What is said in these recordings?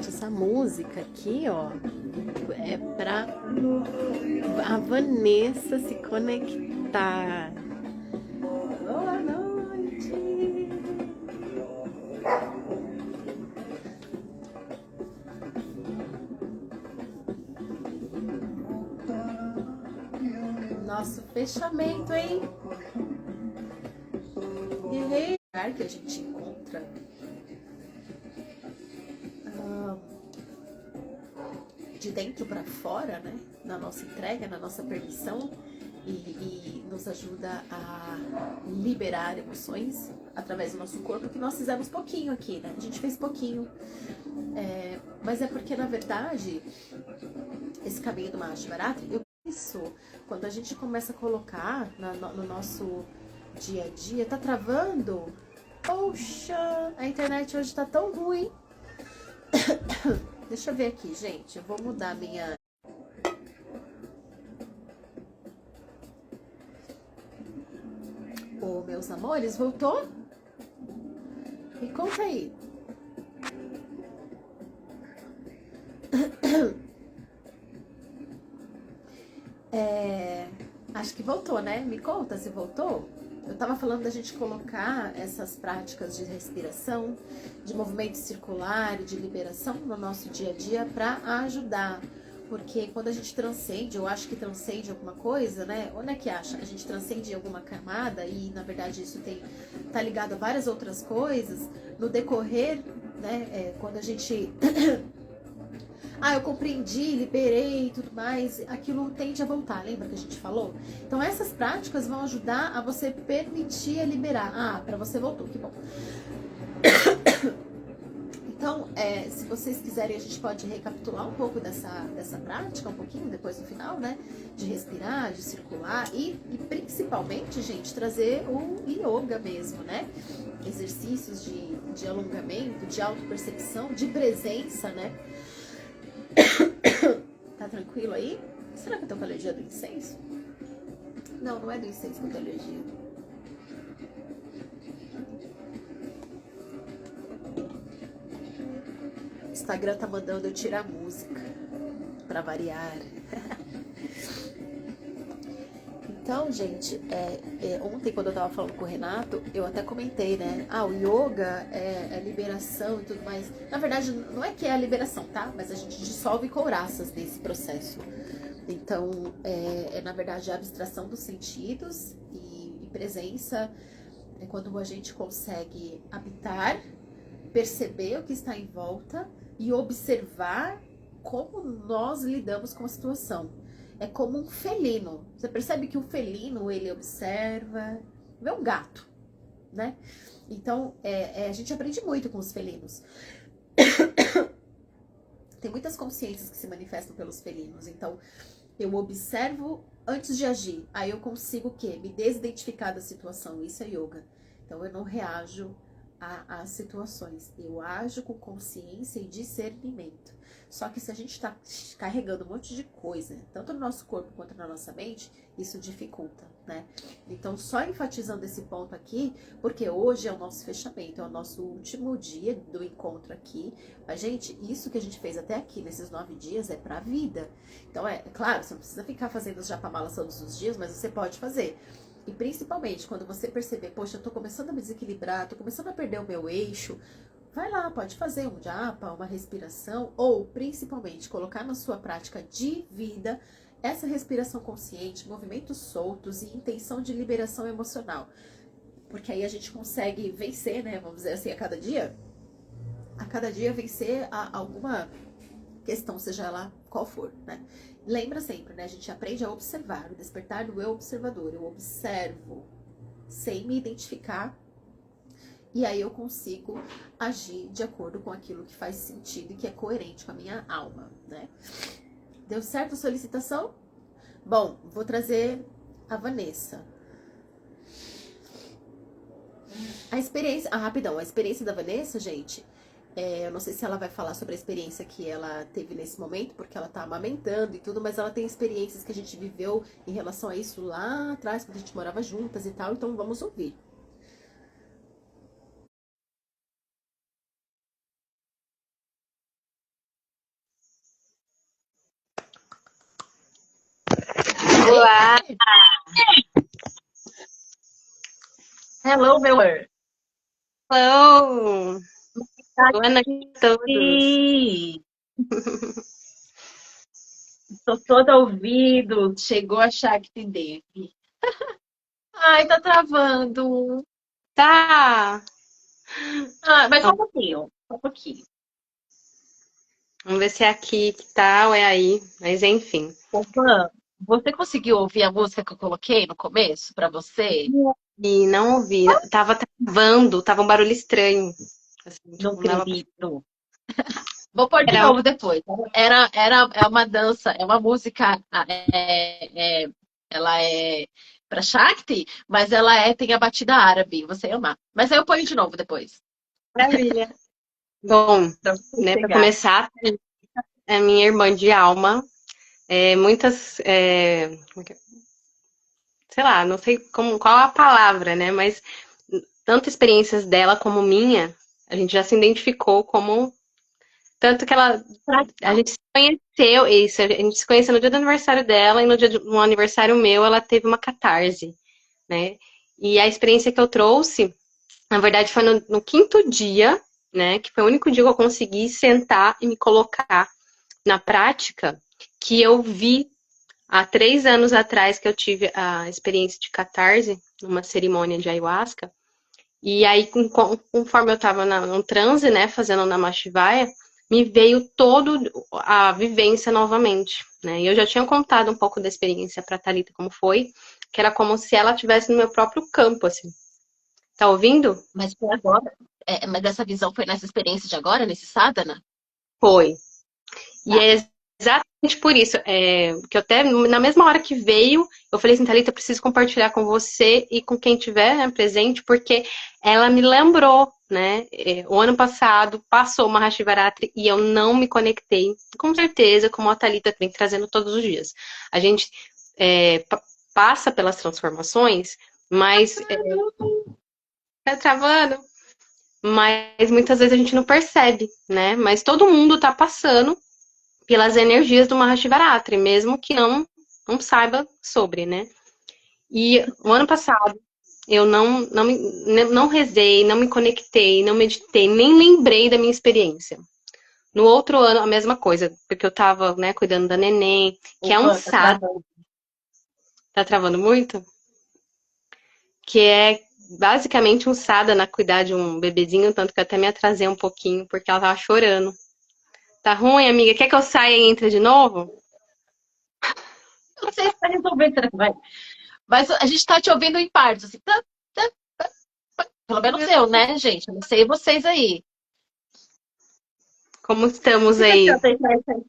Gente, essa música aqui, ó, é pra a Vanessa se conectar. Boa noite. Nosso fechamento, hein? Guerreiro que a gente encontra de dentro para fora, né? Na nossa entrega, na nossa permissão e nos ajuda a liberar emoções através do nosso corpo, que nós fizemos pouquinho aqui, né? A gente fez pouquinho, mas é porque na verdade esse caminho do Mahashivaratri, isso, quando a gente começa a colocar no nosso dia a dia, tá travando. Poxa, a internet hoje tá tão ruim. Deixa eu ver aqui, gente. Eu vou mudar minha... Ô, meus amores, voltou? Me conta aí. Acho que voltou, né? Me conta se voltou. Eu tava falando da gente colocar essas práticas de respiração, de movimento circular, de liberação no nosso dia a dia para ajudar. Porque quando a gente transcende, eu acho que transcende alguma coisa, né? Onde é que acha? A gente transcende alguma camada e, na verdade, isso tá ligado a várias outras coisas. No decorrer, né? Quando a gente... eu compreendi, liberei e tudo mais, aquilo tende a voltar, lembra que a gente falou? Então essas práticas vão ajudar a você permitir a liberar. Para você voltou, que bom. Então, se vocês quiserem, a gente pode recapitular um pouco dessa prática, um pouquinho, depois no final, né? De respirar, de circular e principalmente, gente, trazer o yoga mesmo, né? Exercícios de alongamento, de autopercepção, de presença, né? Tá tranquilo aí? Será que eu tô com alergia do incenso? Não, não é do incenso que eu tô alergia. O Instagram tá mandando eu tirar a música pra variar. Então, gente, ontem quando eu tava falando com o Renato, eu até comentei, né? O yoga é liberação e tudo mais. Na verdade, não é que é a liberação, tá? Mas a gente dissolve couraças nesse processo. Então, na verdade a abstração dos sentidos e presença é quando a gente consegue habitar, perceber o que está em volta e observar como nós lidamos com a situação. É como um felino. Você percebe que o felino, ele observa, vê um gato, né? Então, a gente aprende muito com os felinos. Tem muitas consciências que se manifestam pelos felinos. Então, eu observo antes de agir. Aí eu consigo o quê? Me desidentificar da situação. Isso é yoga. Então, eu não reajo às situações. Eu ajo com consciência e discernimento. Só que se a gente está carregando um monte de coisa, tanto no nosso corpo quanto na nossa mente, isso dificulta, né? Então, só enfatizando esse ponto aqui, porque hoje é o nosso fechamento, é o nosso último dia do encontro aqui. Mas, gente, isso que a gente fez até aqui, nesses 9 dias, é pra vida. Então, claro, você não precisa ficar fazendo os japamalas todos os dias, mas você pode fazer. E principalmente, quando você perceber, poxa, eu tô começando a me desequilibrar, tô começando a perder o meu eixo, vai lá, pode fazer um japa, uma respiração, ou principalmente colocar na sua prática de vida essa respiração consciente, movimentos soltos e intenção de liberação emocional. Porque aí a gente consegue vencer, né, vamos dizer assim, a cada dia vencer alguma questão, seja ela qual for, né? Lembra sempre, né, a gente aprende a observar, o despertar do eu observador, eu observo sem me identificar. E aí eu consigo agir de acordo com aquilo que faz sentido e que é coerente com a minha alma, né? Deu certo a solicitação? Bom, vou trazer a Vanessa. A experiência... rapidão. A experiência da Vanessa, gente... eu não sei se ela vai falar sobre a experiência que ela teve nesse momento, porque ela tá amamentando e tudo, mas ela tem experiências que a gente viveu em relação a isso lá atrás, quando a gente morava juntas e tal, então vamos ouvir. Hello, meu amor. Hello! Tá Boa noite a todos. aqui. Tô toda ouvido. Chegou a Shakti Devi. Ai, tá travando. Tá! Ah, mas só um pouquinho. Só um pouquinho. Vamos ver se é aqui que tá ou é aí. Mas enfim. Ô, Van, você conseguiu ouvir a música que eu coloquei no começo pra você? E não ouvi. Tava travando, tava um barulho estranho. Assim, Não tipo, não dava pra... acredito. Vou pôr de Era novo depois. É uma dança, é uma música, ela é para Shakti, mas tem a batida árabe, você ia amar. Mas aí eu ponho de novo depois, maravilha. Bom, pra você né, para pegar. começar, é minha irmã de alma. Muitas, sei lá, não sei como, qual a palavra, né? Mas tanto experiências dela como minha, a gente já se identificou como. Tanto que ela a gente se conheceu, isso, a gente se conheceu no dia do aniversário dela e no aniversário meu ela teve uma catarse, né? E a experiência que eu trouxe, na verdade, foi no quinto dia, né? Que foi o único dia que eu consegui sentar e me colocar na prática, que eu vi há 3 anos atrás que eu tive a experiência de catarse, numa cerimônia de ayahuasca. E aí, conforme eu estava no transe, né, fazendo Namashivaya, me veio toda a vivência novamente, né? E eu já tinha contado um pouco da experiência para Thalita como foi, que era como se ela estivesse no meu próprio campo, assim. Tá ouvindo? Mas foi agora. Mas essa visão foi nessa experiência de agora, nesse sadhana? Foi. E Tá. é exatamente por isso, que eu até, na mesma hora que veio, eu falei assim, Thalita, eu preciso compartilhar com você e com quem tiver, né, presente, porque ela me lembrou, né, o ano passado passou uma Mahashivaratri e eu não me conectei, com certeza, como a Thalita vem trazendo todos os dias. A gente passa pelas transformações, mas tá travando, mas muitas vezes a gente não percebe, né, mas todo mundo tá passando pelas energias do Mahashivaratri, mesmo que não saiba sobre, né? E o ano passado eu não rezei, não me conectei, não meditei, nem lembrei da minha experiência. No outro ano, a mesma coisa, porque eu tava, né, cuidando da neném, que é um Opa, tá sadhana, travando. tá travando muito? Que é basicamente um sadhana cuidar de um bebezinho, tanto que eu até me atrasei um pouquinho, porque ela tava chorando. Tá ruim, amiga? Quer que eu saia e entre de novo? Não sei se tá resolvendo, vai. Mas a gente tá te ouvindo em partes, assim. Pelo menos eu, né, gente? Eu não sei vocês aí. Como estamos Que aí? adianta isso aí?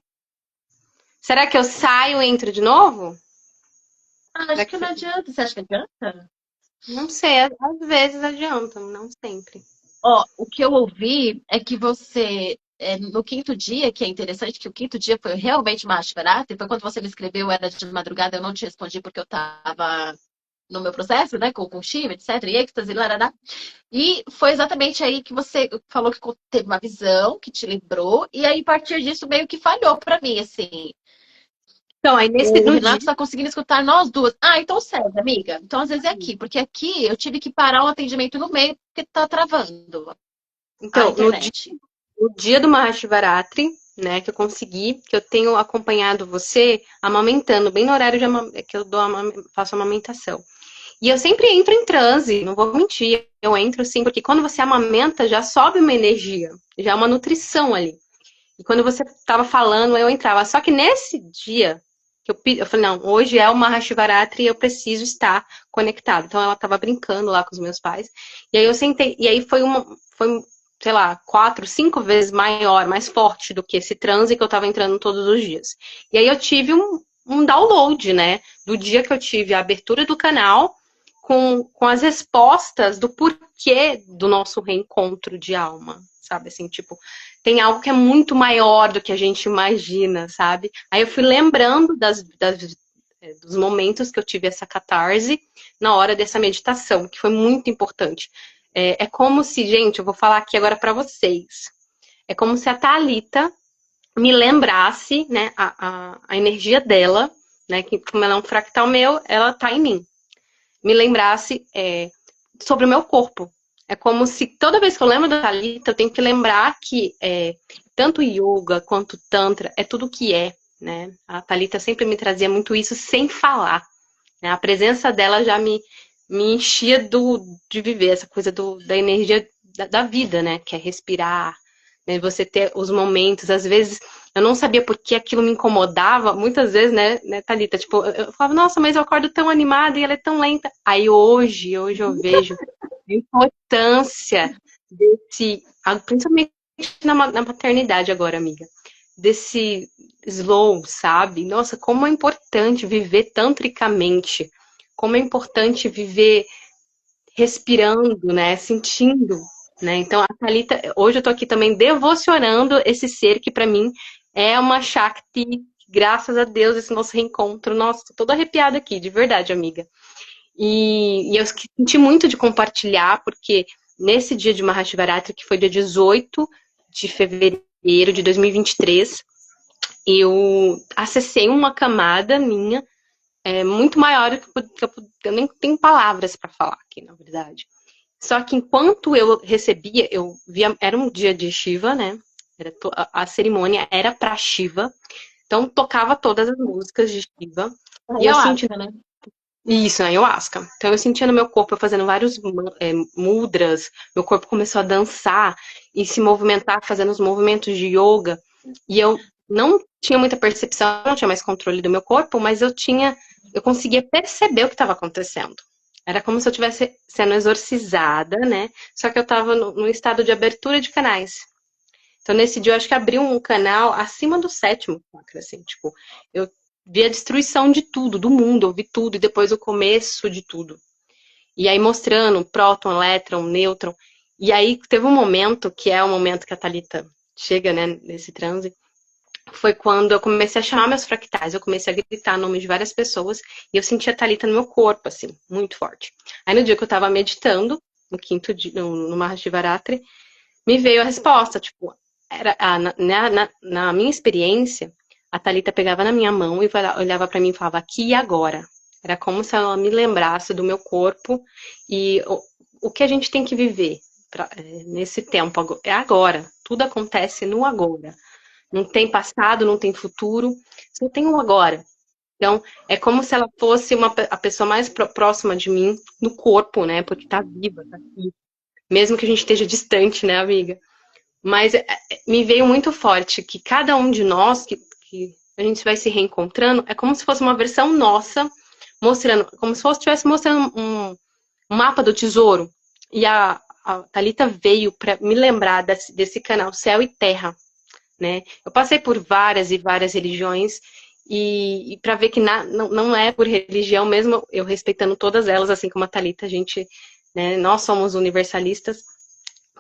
Será que eu saio e entro de novo? Ah, Será acho que que não adianta. Você acha que adianta? Não sei, às vezes adianta, não sempre. Ó, o que eu ouvi é que você, no quinto dia, que é interessante, que o quinto dia foi realmente Mahashivaratri, foi quando você me escreveu, era de madrugada, eu não te respondi porque eu estava no meu processo, né, com Shiva, etc, e êxtase, larará. E foi exatamente aí que você falou que teve uma visão, que te lembrou, e aí a partir disso meio que falhou pra mim, assim. Então, aí O no dia. Renato está conseguindo escutar nós duas. Ah, então segue, amiga. Então às vezes é aqui, porque aqui eu tive que parar o atendimento no meio porque tá travando a Então, internet. no dia do Mahashivaratri, né, que eu consegui, que eu tenho acompanhado você amamentando, bem no horário que eu faço amamentação. E eu sempre entro em transe, não vou mentir, eu entro sim, porque quando você amamenta, já sobe uma energia, já é uma nutrição ali. E quando você estava falando, eu entrava. Só que nesse dia, eu falei, não, hoje é o Mahashivaratri e eu preciso estar conectado. Então ela estava brincando lá com os meus pais. E aí eu sentei, e aí foi, sei lá, 4, 5 vezes maior, mais forte do que esse transe que eu estava entrando todos os dias. E aí eu tive um download, né? Do dia que eu tive a abertura do canal com as respostas do porquê do nosso reencontro de alma, sabe? Assim, tipo, tem algo que é muito maior do que a gente imagina, sabe? Aí eu fui lembrando dos momentos que eu tive essa catarse na hora dessa meditação, que foi muito importante. É como se, gente, eu vou falar aqui agora para vocês. É como se a Thalita me lembrasse, né, a energia dela né? Que como ela é um fractal meu, ela tá em mim. Me lembrasse sobre o meu corpo. É como se toda vez que eu lembro da Thalita, eu tenho que lembrar que tanto yoga quanto tantra é tudo que é, né? A Thalita sempre me trazia muito isso sem falar, né? A presença dela já me enchia de viver essa coisa da energia da vida, né? Que é respirar, né? Você ter os momentos, às vezes eu não sabia por que aquilo me incomodava, muitas vezes, né, Thalita? Tipo, eu falava, nossa, mas eu acordo tão animada e ela é tão lenta. Aí hoje eu vejo a importância principalmente na maternidade agora, amiga, desse slow, sabe? Nossa, como é importante viver tantricamente, como é importante viver respirando, né? Sentindo, né? Então, a Thalita, hoje eu tô aqui também devocionando esse ser que para mim é uma Shakti, graças a Deus, esse nosso reencontro. Nossa, tô toda arrepiada aqui, de verdade, amiga. E eu senti muito de compartilhar, porque nesse dia de Mahashivaratri, que foi dia 18 de fevereiro de 2023, eu acessei uma camada minha muito maior eu nem tenho palavras para falar aqui, na verdade. Só que enquanto eu recebia, eu via, era um dia de Shiva, né? A cerimônia era para Shiva, então tocava todas as músicas de Shiva. E eu senti né? isso, na ayahuasca. Então eu sentia no meu corpo eu fazendo vários mudras, meu corpo começou a dançar e se movimentar, fazendo os movimentos de yoga. E eu não tinha muita percepção, não tinha mais controle do meu corpo, mas eu conseguia perceber o que estava acontecendo. Era como se eu estivesse sendo exorcizada, né? Só que eu estava no estado de abertura de canais. Então, nesse dia, eu acho que abri um canal acima do sétimo chakra, assim, tipo, eu vi a destruição de tudo, do mundo, eu vi tudo, e depois o começo de tudo. E aí mostrando próton, elétron, nêutron. E aí teve um momento, que é o momento que a Thalita chega, né, nesse transe, foi quando eu comecei a chamar meus fractais, eu comecei a gritar o nome de várias pessoas, e eu senti a Thalita no meu corpo, assim, muito forte. Aí no dia que eu tava meditando, no quinto dia, no Mahashivaratri, me veio a resposta, tipo, na minha experiência, a Thalita pegava na minha mão e olhava para mim e falava, aqui e agora. Era como se ela me lembrasse do meu corpo e o que a gente tem que viver nesse tempo. É agora. Tudo acontece no agora. Não tem passado, não tem futuro, só tem o agora. Então, é como se ela fosse a pessoa mais próxima de mim no corpo, né? Porque tá viva, tá aqui. Mesmo que a gente esteja distante, né, amiga? Mas me veio muito forte que cada um de nós, que a gente vai se reencontrando, é como se fosse uma versão nossa, mostrando, como se estivesse mostrando um mapa do tesouro. E a Thalita veio para me lembrar desse canal Céu e Terra, né? Eu passei por várias e várias religiões e para ver que não é por religião, mesmo eu respeitando todas elas, assim como a Thalita, a gente, né, nós somos universalistas,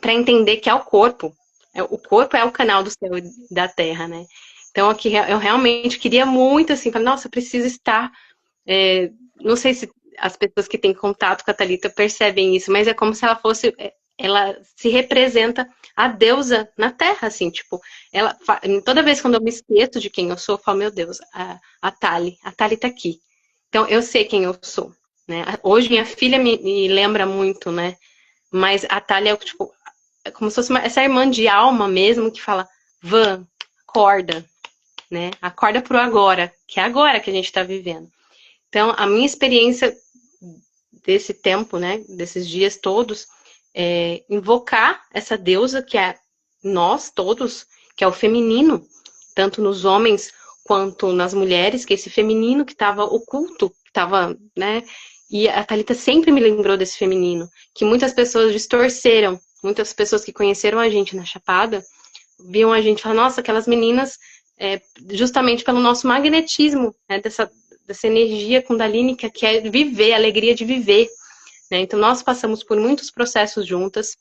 para entender que é o corpo. O corpo é o canal do céu e da terra, né? Então, aqui eu realmente queria muito, assim, falar, nossa, preciso estar. Não sei se as pessoas que têm contato com a Thalita percebem isso, mas é como se ela fosse. Ela se representa a deusa na terra, assim, tipo, toda vez quando eu me esqueço de quem eu sou, eu falo, meu Deus, a Thali tá aqui. Então, eu sei quem eu sou, né? Hoje minha filha me lembra muito, né? Mas a Thali é, tipo, como se fosse essa irmã de alma mesmo que fala, Van, acorda, né? Acorda pro agora, que é agora que a gente tá vivendo. Então, a minha experiência desse tempo, né, desses dias todos, é invocar essa deusa que é nós todos, que é o feminino, tanto nos homens quanto nas mulheres, que é esse feminino que estava oculto, que estava, né? E a Thalita sempre me lembrou desse feminino, que muitas pessoas distorceram, muitas pessoas que conheceram a gente na Chapada, viam a gente e falaram, nossa, aquelas meninas, justamente pelo nosso magnetismo, né, dessa energia kundalínica que é viver, a alegria de viver. Né? Então, nós passamos por muitos processos juntas,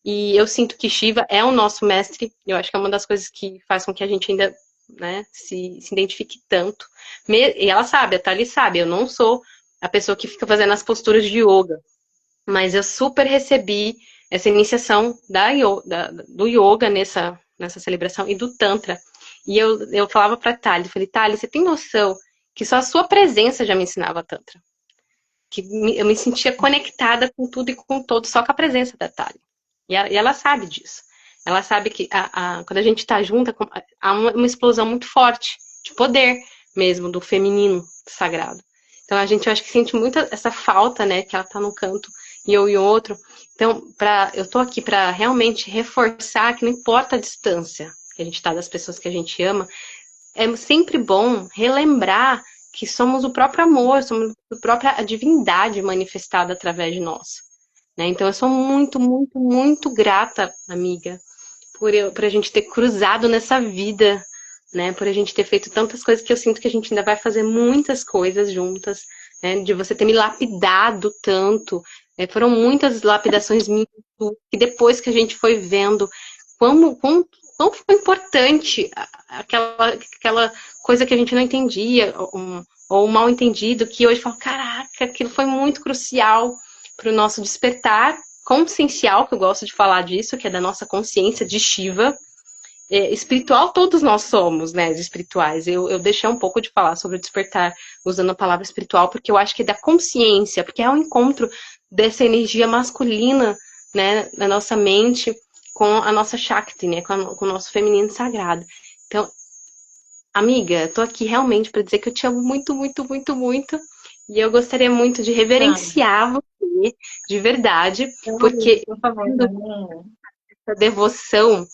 e eu sinto que Shiva é o nosso mestre, eu acho que é uma das coisas que faz com que a gente ainda, né, se identifique tanto. E ela sabe, a Thali sabe, eu não sou a pessoa que fica fazendo as posturas de yoga, mas eu super recebi essa iniciação do yoga nessa celebração e do Tantra. E eu falava pra Thali, falei, Thali, você tem noção que só a sua presença já me ensinava Tantra. Eu me sentia conectada com tudo e com todos, só com a presença da Thalia. E ela sabe disso. Ela sabe que quando a gente está junta, há uma explosão muito forte de poder mesmo, do feminino sagrado. Então eu acho que sente muito essa falta, né, que ela tá num canto e eu em outro. Então, eu tô aqui para realmente reforçar que não importa a distância que a gente tá das pessoas que a gente ama, é sempre bom relembrar que somos o próprio amor, somos a própria divindade manifestada através de nós. Né? Então eu sou muito, muito, muito grata, amiga, por a gente ter cruzado nessa vida, né? Por a gente ter feito tantas coisas que eu sinto que a gente ainda vai fazer muitas coisas juntas, né? De você ter me lapidado tanto. Foram muitas lapidações minhas, que depois que a gente foi vendo quão foi importante aquela coisa que a gente não entendia, ou um mal entendido, que hoje fala, caraca, aquilo foi muito crucial para o nosso despertar consciencial, que eu gosto de falar disso, que é da nossa consciência de Shiva. Espiritual, todos nós somos, né, espirituais. Eu deixei um pouco de falar sobre o despertar usando a palavra espiritual, porque eu acho que é da consciência, porque é o encontro dessa energia masculina, né, na nossa mente, com a nossa Shakti, né, com o nosso feminino sagrado. Então, amiga, tô aqui realmente para dizer que eu te amo muito, muito, muito, muito, e eu gostaria muito de reverenciar você, de verdade, porque por favor, essa devoção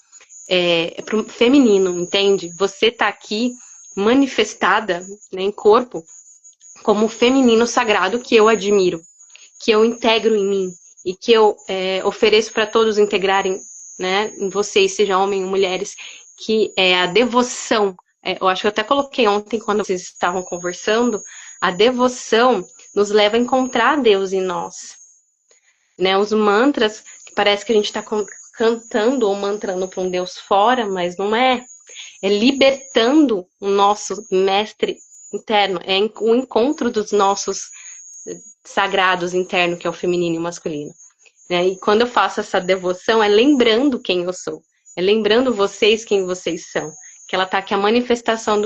pro feminino, entende? Você tá aqui manifestada, né, em corpo como feminino sagrado que eu admiro, que eu integro em mim e que eu ofereço para todos integrarem, né, em vocês, sejam homens ou mulheres, que é a devoção. Eu acho que eu até coloquei ontem quando vocês estavam conversando, a devoção nos leva a encontrar Deus em nós. Né, os mantras, que parece que a gente está cantando ou mantrando para um Deus fora, mas não é. É libertando o nosso mestre interno, é o encontro dos nossos sagrados internos, que é o feminino e o masculino. Né? E quando eu faço essa devoção, é lembrando quem eu sou, é lembrando vocês quem vocês são. Que ela tá aqui, a manifestação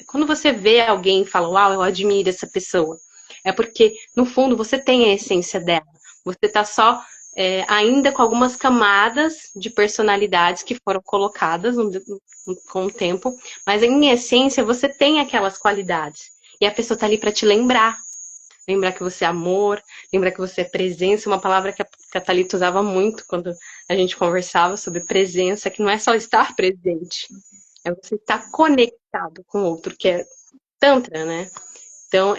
Quando você vê alguém e fala, uau, eu admiro essa pessoa, é porque, no fundo, você tem a essência dela. Você tá só ainda com algumas camadas de personalidades que foram colocadas com o tempo, mas em essência você tem aquelas qualidades. E a pessoa tá ali para te lembrar. Lembrar que você é amor, lembrar que você é presença, uma palavra que a Thalita usava muito quando a gente conversava sobre presença, que não é só estar presente, é você estar conectado com o outro, que é Tantra, né? Então,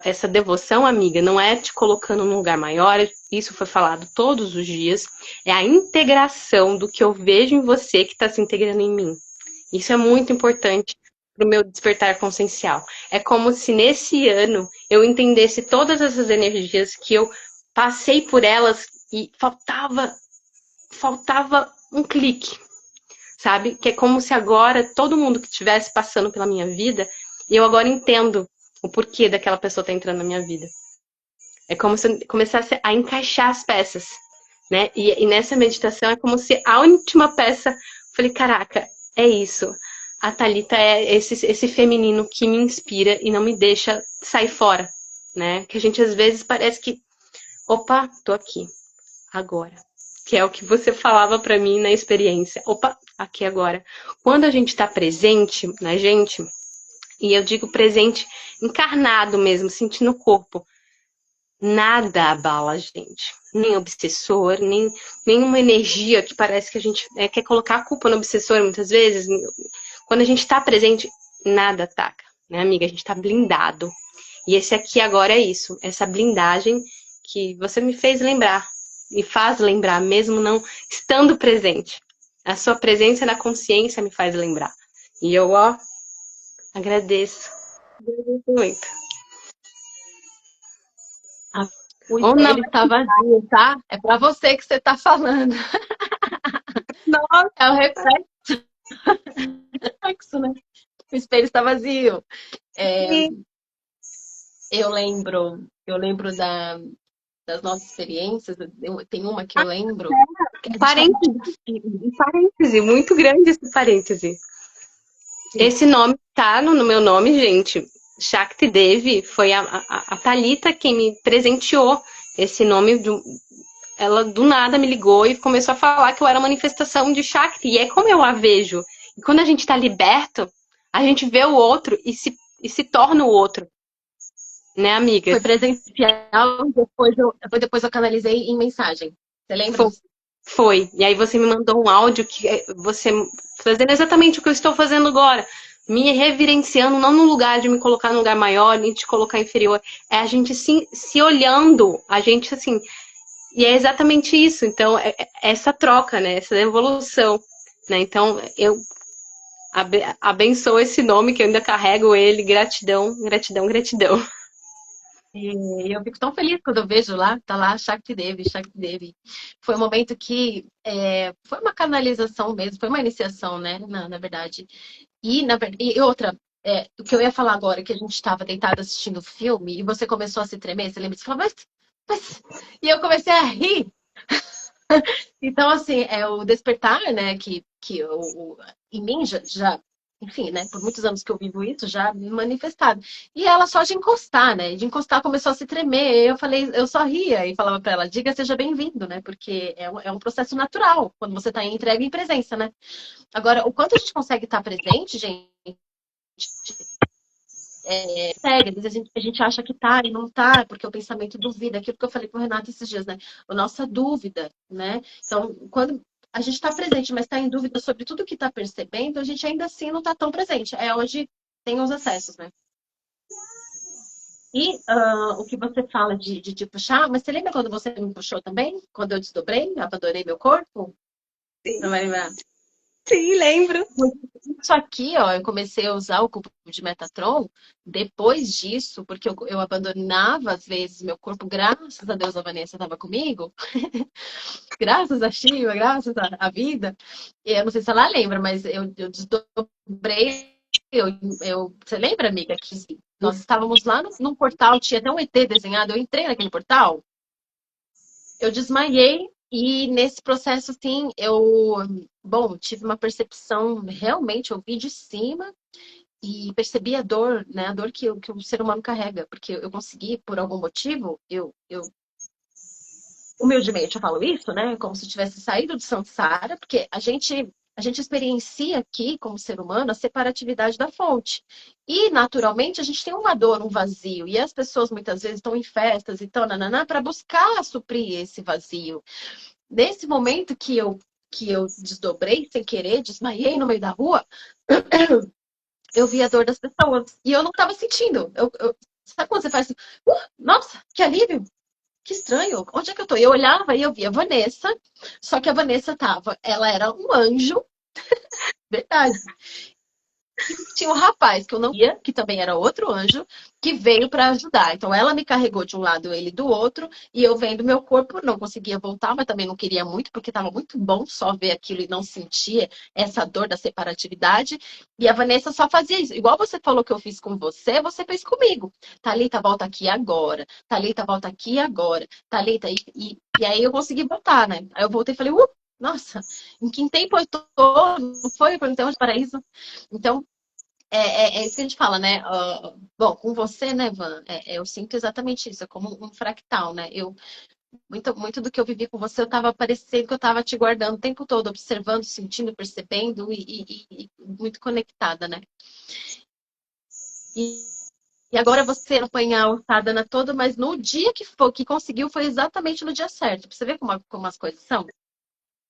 essa devoção, amiga, não é te colocando num lugar maior, isso foi falado todos os dias, é a integração do que eu vejo em você que está se integrando em mim. Isso é muito importante para o meu despertar consciencial. É como se nesse ano eu entendesse todas essas energias que eu passei por elas e faltava um clique, sabe? Que é como se agora todo mundo que estivesse passando pela minha vida, eu agora entendo o porquê daquela pessoa estar entrando na minha vida. É como se eu começasse a encaixar as peças, né? E nessa meditação é como se a última peça, falei, caraca, é isso. A Thalita é esse feminino que me inspira e não me deixa sair fora, né? Que a gente às vezes parece que, opa, tô aqui, agora. Que é o que você falava pra mim na experiência. Opa, aqui agora. Quando a gente tá presente na gente, e eu digo presente encarnado mesmo, sentindo o corpo, nada abala a gente. Nem obsessor, nem nenhuma energia que parece que a gente quer colocar a culpa no obsessor muitas vezes. Quando a gente está presente, nada ataca, né, amiga? A gente está blindado. E esse aqui agora é isso, essa blindagem que você me fez lembrar, me faz lembrar, mesmo não estando presente. A sua presença na consciência me faz lembrar. E eu, agradeço. Agradeço muito. O espelho está vazio, tá? É para você que você está falando. Nossa, é o reflexo. Né? O espelho está vazio. Eu lembro das nossas experiências. Tem uma que eu lembro. Parêntese, muito grande esse parêntese. Sim. Esse nome tá no meu nome, gente. Shakti Devi foi a Thalita quem me presenteou esse nome. Ela do nada me ligou e começou a falar que eu era manifestação de Shakti. E é como eu a vejo. E quando a gente está liberto, a gente vê o outro e se torna o outro. Né, amiga? Foi presencial, depois eu canalizei em mensagem. Você lembra? Foi. E aí você me mandou um áudio que você fazendo exatamente o que eu estou fazendo agora. Me reverenciando, não no lugar de me colocar num lugar maior, nem de colocar inferior. É a gente se olhando, a gente assim. E é exatamente isso. Então, essa troca, né? Essa evolução. Né? Então, eu abençoo esse nome que eu ainda carrego ele. Gratidão, gratidão, gratidão. E eu fico tão feliz quando eu vejo lá, tá lá, Shakti Devi, Shakti Devi. Foi um momento que foi uma canalização mesmo, foi uma iniciação, né, na verdade. E outra, o que eu ia falar agora, que a gente estava deitado assistindo o filme e você começou a se tremer, você lembra? Você falou, mas... E eu comecei a rir. Então, assim, é o despertar, né, em mim enfim, né, por muitos anos que eu vivo isso, já me manifestado. E ela só de encostar, né, de encostar começou a se tremer, eu falei, eu só ria e falava para ela, diga seja bem-vindo, né, porque é um processo natural, quando você está em entrega e em presença, né. Agora, o quanto a gente consegue estar presente, gente, sério, às vezes a gente acha que tá e não tá, porque o pensamento duvida, aquilo que eu falei com o Renato esses dias, né? A nossa dúvida, né? Então, quando a gente está presente, mas está em dúvida sobre tudo que está percebendo, a gente ainda assim não está tão presente. É onde tem os acessos, né? E o que você fala de puxar, mas você lembra quando você me puxou também? Quando eu desdobrei, abandonei meu corpo? Não vai lembrar? Sim, lembro. Isso aqui, ó, eu comecei a usar o cubo de Metatron depois disso, porque eu abandonava às vezes meu corpo, graças a Deus a Vanessa estava comigo, graças a Shiva, graças à vida. E eu não sei se ela lembra, mas eu desdobrei. Você lembra, amiga, que nós estávamos lá num portal, tinha até um ET desenhado, eu entrei naquele portal, eu desmaiei e nesse processo, assim, bom, tive uma percepção, realmente, eu vi de cima e percebi a dor, né? A dor que o ser humano carrega, porque eu consegui, por algum motivo, humildemente eu falo isso, né? Como se eu tivesse saído de Samsara, porque a gente experiencia aqui, como ser humano, a separatividade da fonte. E, naturalmente, a gente tem uma dor, um vazio. E as pessoas, muitas vezes, estão em festas e estão para buscar suprir esse vazio. Nesse momento que eu desdobrei sem querer, desmaiei no meio da rua, eu vi a dor das pessoas. E eu não estava sentindo. Sabe quando você faz assim, nossa, que alívio! Que estranho, onde é que eu tô? Eu olhava e eu via a Vanessa, só que a Vanessa ela era um anjo, verdade. Tinha um rapaz que eu não via, que também era outro anjo, que veio para ajudar. Então ela me carregou de um lado, ele do outro, e eu vendo meu corpo, não conseguia voltar, mas também não queria muito, porque estava muito bom só ver aquilo e não sentir essa dor da separatividade. E a Vanessa só fazia isso. Igual você falou que eu fiz com você, você fez comigo. Thalita, volta aqui agora. Thalita, volta aqui agora. Thalita, e aí eu consegui voltar, né? Aí eu voltei e falei, nossa, em que tempo eu tô? Não foi? Eu perguntei onde paraíso. Então, é isso que a gente fala, né? Bom, com você, né, Van, eu sinto exatamente isso, é como um fractal, né? Muito do que eu vivi com você, eu estava parecendo que eu estava te guardando o tempo todo, observando, sentindo, percebendo e muito conectada, né? E agora você apanhar o Sadhana todo, mas no dia que conseguiu foi exatamente no dia certo. Pra você ver como as coisas são?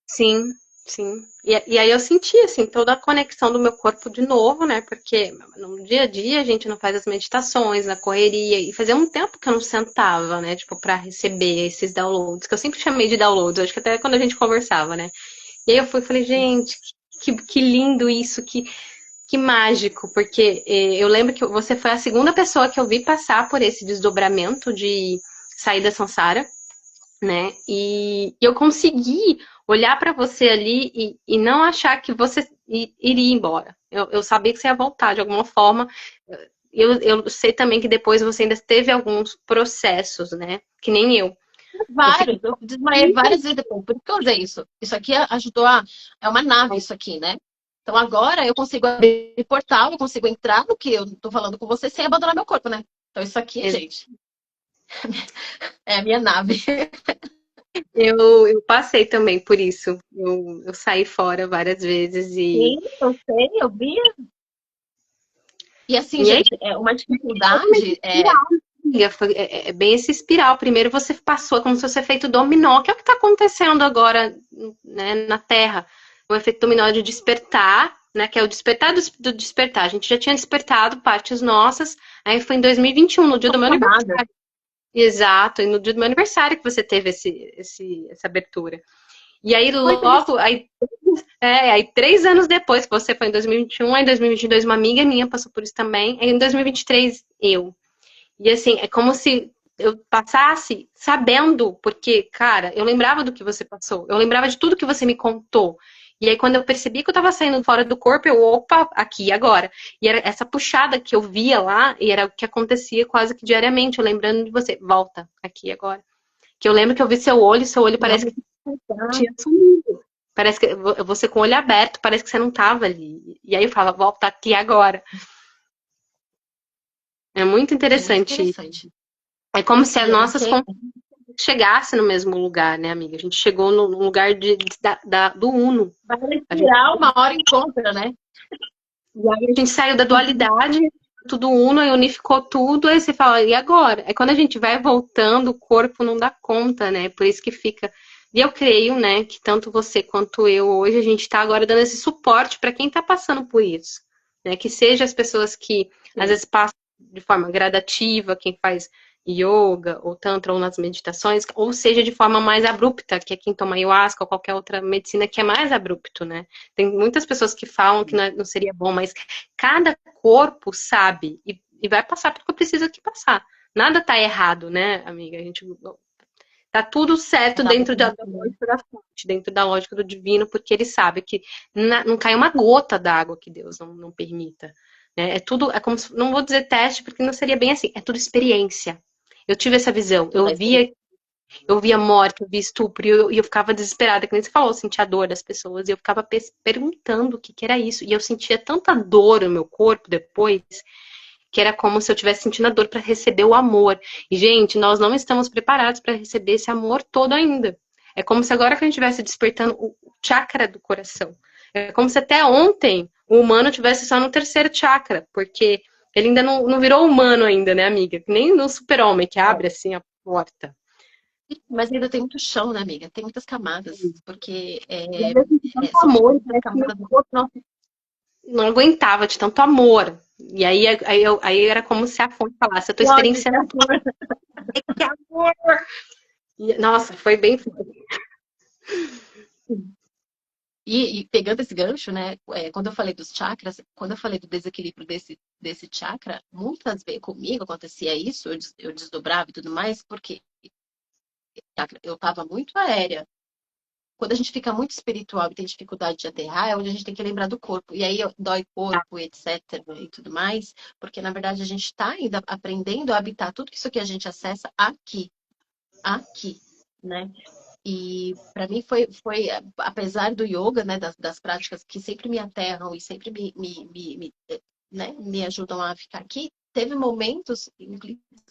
Sim, sim. E aí eu senti, assim, toda a conexão do meu corpo de novo, né? Porque no dia a dia a gente não faz as meditações, na correria, e fazia um tempo que eu não sentava, né? Tipo, pra receber esses downloads, que eu sempre chamei de downloads, acho que até quando a gente conversava, né? E aí eu falei, gente, que lindo isso, que mágico, porque eu lembro que você foi a segunda pessoa que eu vi passar por esse desdobramento de sair da Sansara, né? E eu consegui olhar para você ali e não achar que você iria embora. Eu sabia que você ia voltar de alguma forma. Eu sei também que depois você ainda teve alguns processos, né? Que nem eu. Vários, eu desmaiei várias vezes depois. Por que eu usei isso? Isso aqui ajudou É uma nave, isso aqui, né? Então agora eu consigo abrir portal, eu consigo entrar no que eu tô falando com você sem abandonar meu corpo, né? Então isso aqui, gente, é a minha nave. Eu passei também por isso. Eu saí fora várias vezes Sim, eu sei, eu vi. E assim, e aí gente, é uma dificuldade. é bem esse espiral. Primeiro você passou, é como se fosse efeito dominó, que é o que está acontecendo agora, né, na Terra. O efeito dominó de despertar, né, que é o despertar do despertar. A gente já tinha despertado partes nossas, aí foi em 2021, no dia do meu Camadas. aniversário. Exato, e no dia do meu aniversário que você teve essa abertura. E aí Foi logo, aí 3 anos depois, que você foi em 2021, aí em 2022 uma amiga minha passou por isso também, aí em 2023 eu. E assim, é como se eu passasse sabendo, porque, cara, eu lembrava do que você passou, eu lembrava de tudo que você me contou. E aí, quando eu percebi que eu tava saindo fora do corpo, eu, opa, aqui e agora. E era essa puxada que eu via lá, e era o que acontecia quase que diariamente, eu lembrando de você, volta, aqui e agora. Que eu lembro que eu vi seu olho parece que tinha sumido. Parece que você com o olho aberto, parece que você não tava ali. E aí eu falava, volta aqui agora. É muito é muito interessante. interessante. É como se as E a nossas gente chegassem no mesmo lugar, né, amiga? A gente chegou no lugar do Uno. vai A gente, respirar, uma hora encontra, né? e aí a gente saiu da dualidade, tudo Uno, e unificou tudo, aí você fala, e agora? É quando a gente vai voltando, o corpo não dá conta, né? Por isso que fica. E eu creio, né, que tanto você quanto eu hoje, a gente está agora dando esse suporte para quem está passando por isso. Né? Que seja as pessoas que às Sim. vezes passam de forma gradativa, quem faz yoga ou tantra ou nas meditações, ou seja de forma mais abrupta, que é quem toma ayahuasca ou qualquer outra medicina que é mais abrupto, né? Tem muitas pessoas que falam que não seria bom, mas cada corpo sabe e vai passar porque precisa que passar. Nada tá errado, né, amiga? A gente tá tudo certo dentro da lógica da fonte, dentro da lógica do divino, porque ele sabe que não cai uma gota d'água que Deus não permita. Né? É tudo, é como se, não vou dizer teste, porque não seria bem assim, é tudo experiência. Eu tive essa visão, Tudo é eu via morte, eu via estupro, e eu ficava desesperada, que nem você falou, eu sentia a dor das pessoas, e eu ficava perguntando o que era isso, e eu sentia tanta dor no meu corpo depois, que era como se eu estivesse sentindo a dor para receber o amor. E, gente, nós não estamos preparados para receber esse amor todo ainda. É como se agora que a gente estivesse despertando o chakra do coração. É como se até ontem o humano estivesse só no terceiro chakra, porque ele ainda não virou humano ainda, né, amiga? Nem no super-homem que abre assim a porta. Mas ainda tem muito chão, né, amiga? Tem muitas camadas, porque E aí eu senti tanto são amor, muitas parece que meu camadas. corpo não aguentava de tanto amor. E aí era como se a fonte falasse, eu tô Ódio, experienciando que amor. E, nossa, foi bem. e pegando esse gancho, né? Quando eu falei dos chakras, quando eu falei do desequilíbrio desse chakra, muitas vezes comigo acontecia isso, eu desdobrava e tudo mais, porque eu estava muito aérea. Quando a gente fica muito espiritual e tem dificuldade de aterrar, é onde a gente tem que lembrar do corpo. E aí dói corpo, etc. e tudo mais, porque na verdade a gente está ainda aprendendo a habitar tudo isso que a gente acessa aqui, né? E para mim foi, apesar do yoga, né, das práticas que sempre me aterram e sempre né, me ajudam a ficar aqui, teve momentos,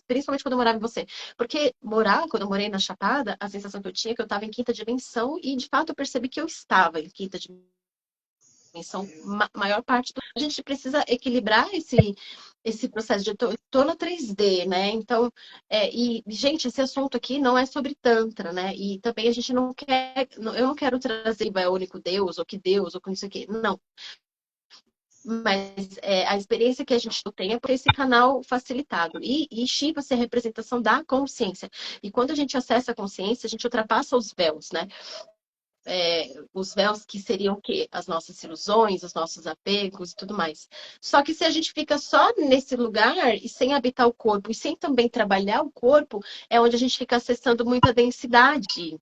principalmente quando eu morava em você. Porque quando eu morei na Chapada, a sensação que eu tinha é que eu estava em quinta dimensão e de fato eu percebi que eu estava em quinta dimensão, maior parte do. A gente precisa equilibrar esse processo de tô no 3D, né? Então, gente, esse assunto aqui não é sobre Tantra, né? E também a gente não quer, eu não quero trazer o único Deus, ou que Deus, ou com isso aqui. Não. Mas a experiência que a gente tem é por esse canal facilitado. E Shiva é a representação da consciência. E quando a gente acessa a consciência, a gente ultrapassa os véus, né? Os véus que seriam o quê? As nossas ilusões, os nossos apegos e tudo mais. Só que se a gente fica só nesse lugar e sem habitar o corpo e sem também trabalhar o corpo, é onde a gente fica acessando muita densidade.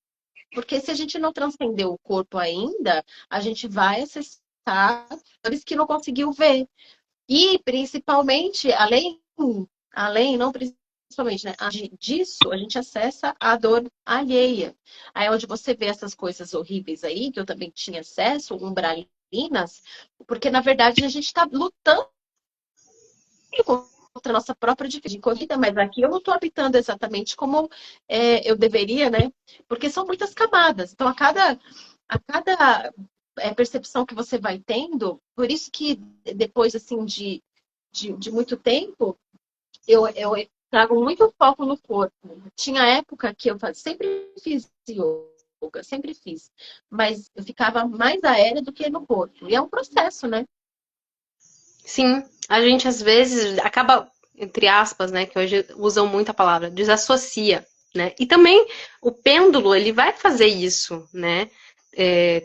Porque se a gente não transcendeu o corpo ainda, a gente vai acessar dores que não conseguiu ver. E principalmente, não principalmente, né? Disso, a gente acessa a dor alheia. Aí é onde você vê essas coisas horríveis aí, que eu também tinha acesso, felinas, porque na verdade a gente está lutando contra a nossa própria de corrida, mas aqui eu não estou habitando exatamente como eu deveria, né? Porque são muitas camadas. Então, a cada percepção que você vai tendo, por isso que depois, assim, de muito tempo, eu trago muito foco no corpo. Tinha época que eu sempre fiz yoga, sempre fiz, mas eu ficava mais aérea do que no corpo. E é um processo, né? Sim, a gente às vezes acaba, entre aspas, né, que hoje usam muito a palavra, desassocia, né? E também o pêndulo, ele vai fazer isso, né?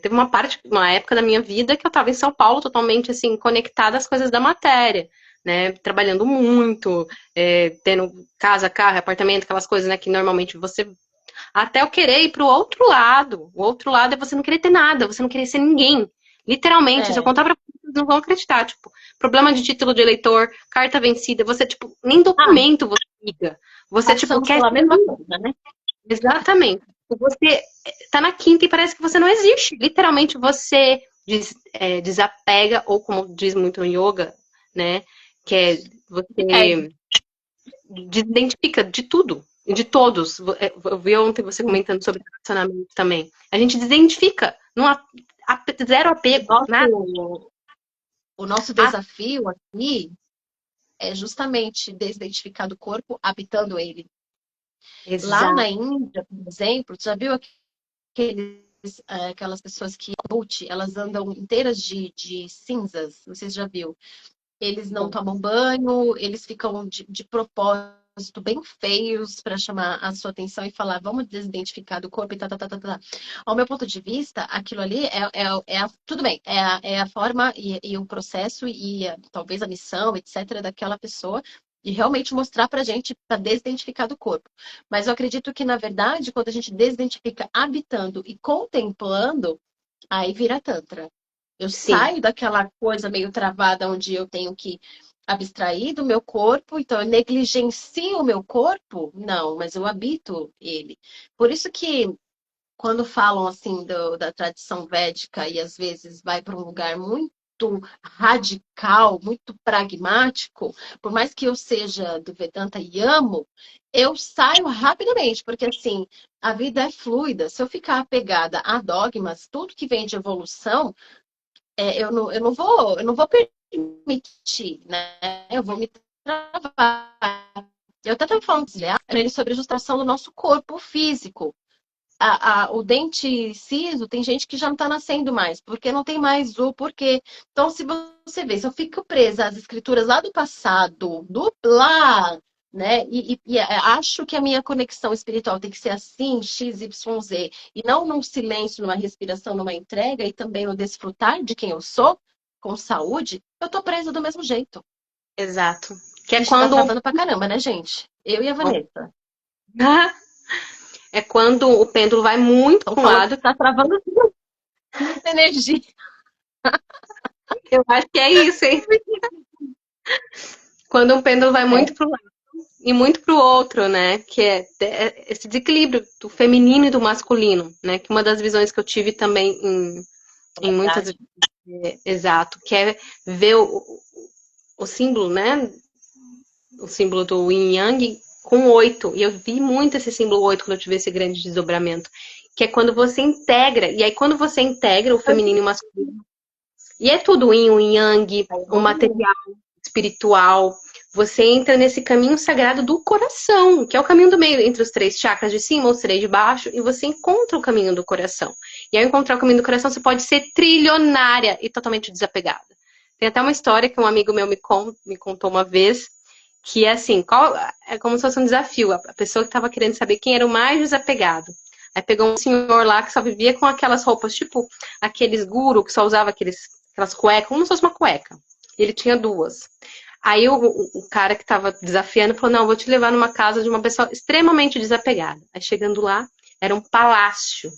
Teve uma época da minha vida que eu estava em São Paulo totalmente assim, conectada às coisas da matéria, né? Trabalhando muito, tendo casa, carro, apartamento, aquelas coisas, né, que normalmente você até eu querer ir pro outro lado. O outro lado é você não querer ter nada, você não querer ser ninguém. Literalmente, se eu É, contar pra vocês, não vão acreditar. Tipo, problema de título de eleitor, carta vencida, você, tipo, nem ah, documento você liga. Você, tipo, passamos quer. pela mesma coisa, né? Exatamente. Você tá na quinta e parece que você não existe. Literalmente, você desapega, ou como diz muito no yoga, né? Que é É, você desidentifica de tudo, de todos. Eu vi ontem você comentando sobre relacionamento também. A gente desidentifica, não há zero o apego, nada. nosso, o nosso Ah, desafio aqui é justamente desidentificar do corpo, habitando ele. Lá na exato, Índia, por exemplo, tu já viu aquelas pessoas que elas andam inteiras de cinzas? Não sei se já viu. Eles não tomam banho, eles ficam de propósito bem feios para chamar a sua atenção e falar, vamos desidentificar do corpo e tá, tá, tá, tá, tá. Ao meu ponto de vista, aquilo ali tudo bem, é a forma e o processo e talvez a missão, etc., daquela pessoa e realmente mostrar pra gente para desidentificar do corpo. Mas eu acredito que, na verdade, quando a gente desidentifica habitando e contemplando, aí vira Tantra. Eu sim, saio daquela coisa meio travada onde eu tenho que abstrair do meu corpo, então eu negligencio o meu corpo? Não, mas eu habito ele. Por isso que quando falam assim da tradição védica e às vezes vai para um lugar muito radical, muito pragmático, por mais que eu seja do Vedanta e amo, eu saio rapidamente, porque assim, a vida é fluida. Se eu ficar apegada a dogmas, tudo que vem de evolução, eu não vou permitir, né? Eu vou me travar. Eu até estava falando com ele sobre a justação do nosso corpo físico. O dente ciso, tem gente que já não está nascendo mais, porque não tem mais o porquê. Então, se você vê, se eu fico presa às escrituras lá do passado, do lá, né? E acho que a minha conexão espiritual tem que ser assim, X, Y, Z, e não num silêncio, numa respiração, numa entrega, e também no desfrutar de quem eu sou, com saúde, eu tô presa do mesmo jeito. exato. Que A é gente tá quando travando pra caramba, né, gente? Eu e a Vanessa. é quando o pêndulo vai muito Estão para um falando que lado. tá travando muita energia. Eu acho que é isso, hein? Quando um pêndulo vai É, muito para um lado e muito para o outro, né? Que é esse desequilíbrio do feminino e do masculino, né? Que uma das visões que eu tive também em muitas. verdade. Exato, que é ver o símbolo, né? O símbolo do yin yang com 8. E eu vi muito esse símbolo 8 quando eu tive esse grande desdobramento. Que é quando você integra. E aí, quando você integra o feminino e o masculino, e é tudo yin, o yang, o material espiritual. Você entra nesse caminho sagrado do coração, que é o caminho do meio entre os 3 chakras de cima, os 3 de baixo, e você encontra o caminho do coração. E ao encontrar o caminho do coração, você pode ser trilionária e totalmente desapegada. Tem até uma história que um amigo meu me contou uma vez, que é assim, é como se fosse um desafio. A pessoa que estava querendo saber quem era o mais desapegado. Aí pegou um senhor lá que só vivia com aquelas roupas, tipo aqueles guru que só usava aquelas cuecas, como se fosse uma cueca. Ele tinha 2. Aí o cara que tava desafiando falou, não, vou te levar numa casa de uma pessoa extremamente desapegada. Aí chegando lá, era um palácio,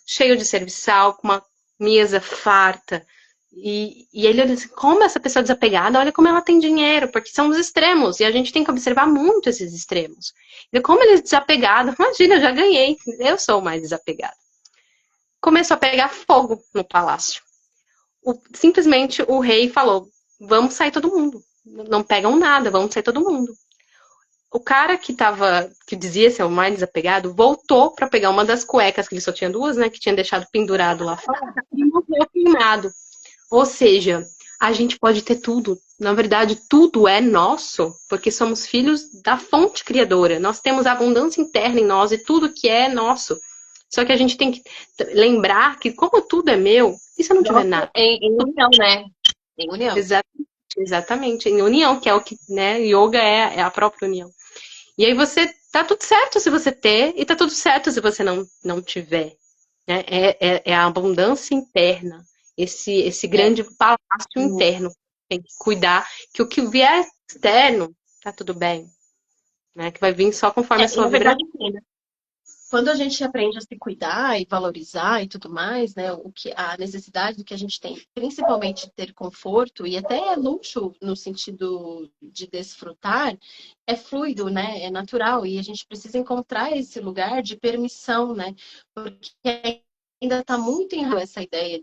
cheio de serviçal, com uma mesa farta. E ele olha assim, como essa pessoa desapegada, olha como ela tem dinheiro, porque são os extremos, e a gente tem que observar muito esses extremos. E como ele é desapegado, imagina, eu já ganhei, eu sou o mais desapegado. Começou a pegar fogo no palácio. simplesmente o rei falou, vamos sair todo mundo. Não pegam nada, vamos sair todo mundo. O cara que dizia ser o mais desapegado, voltou para pegar uma das cuecas, que ele só tinha duas, né, que tinha deixado pendurado lá fora, e morreu queimado. Ou seja, a gente pode ter tudo. Na verdade, tudo é nosso, porque somos filhos da fonte criadora. Nós temos abundância interna em nós e tudo que é nosso. Só que a gente tem que lembrar que, como tudo é meu, e se eu não tiver Nossa, nada? em união, né? Em união. Exatamente, em união, que é o que, né, yoga é a própria união. E aí tá tudo certo se você ter, e tá tudo certo se você não tiver. Né? É a abundância interna, esse É. grande palácio interno. Tem que cuidar que o que vier externo, tá tudo bem. Né? Que vai vir só conforme a E sua na verdade, vibração. sim, né? Quando a gente aprende a se cuidar e valorizar e tudo mais, né? A necessidade que a gente tem, principalmente de ter conforto e até luxo no sentido de desfrutar, é fluido, né? É natural e a gente precisa encontrar esse lugar de permissão, né? Porque ainda está muito em essa ideia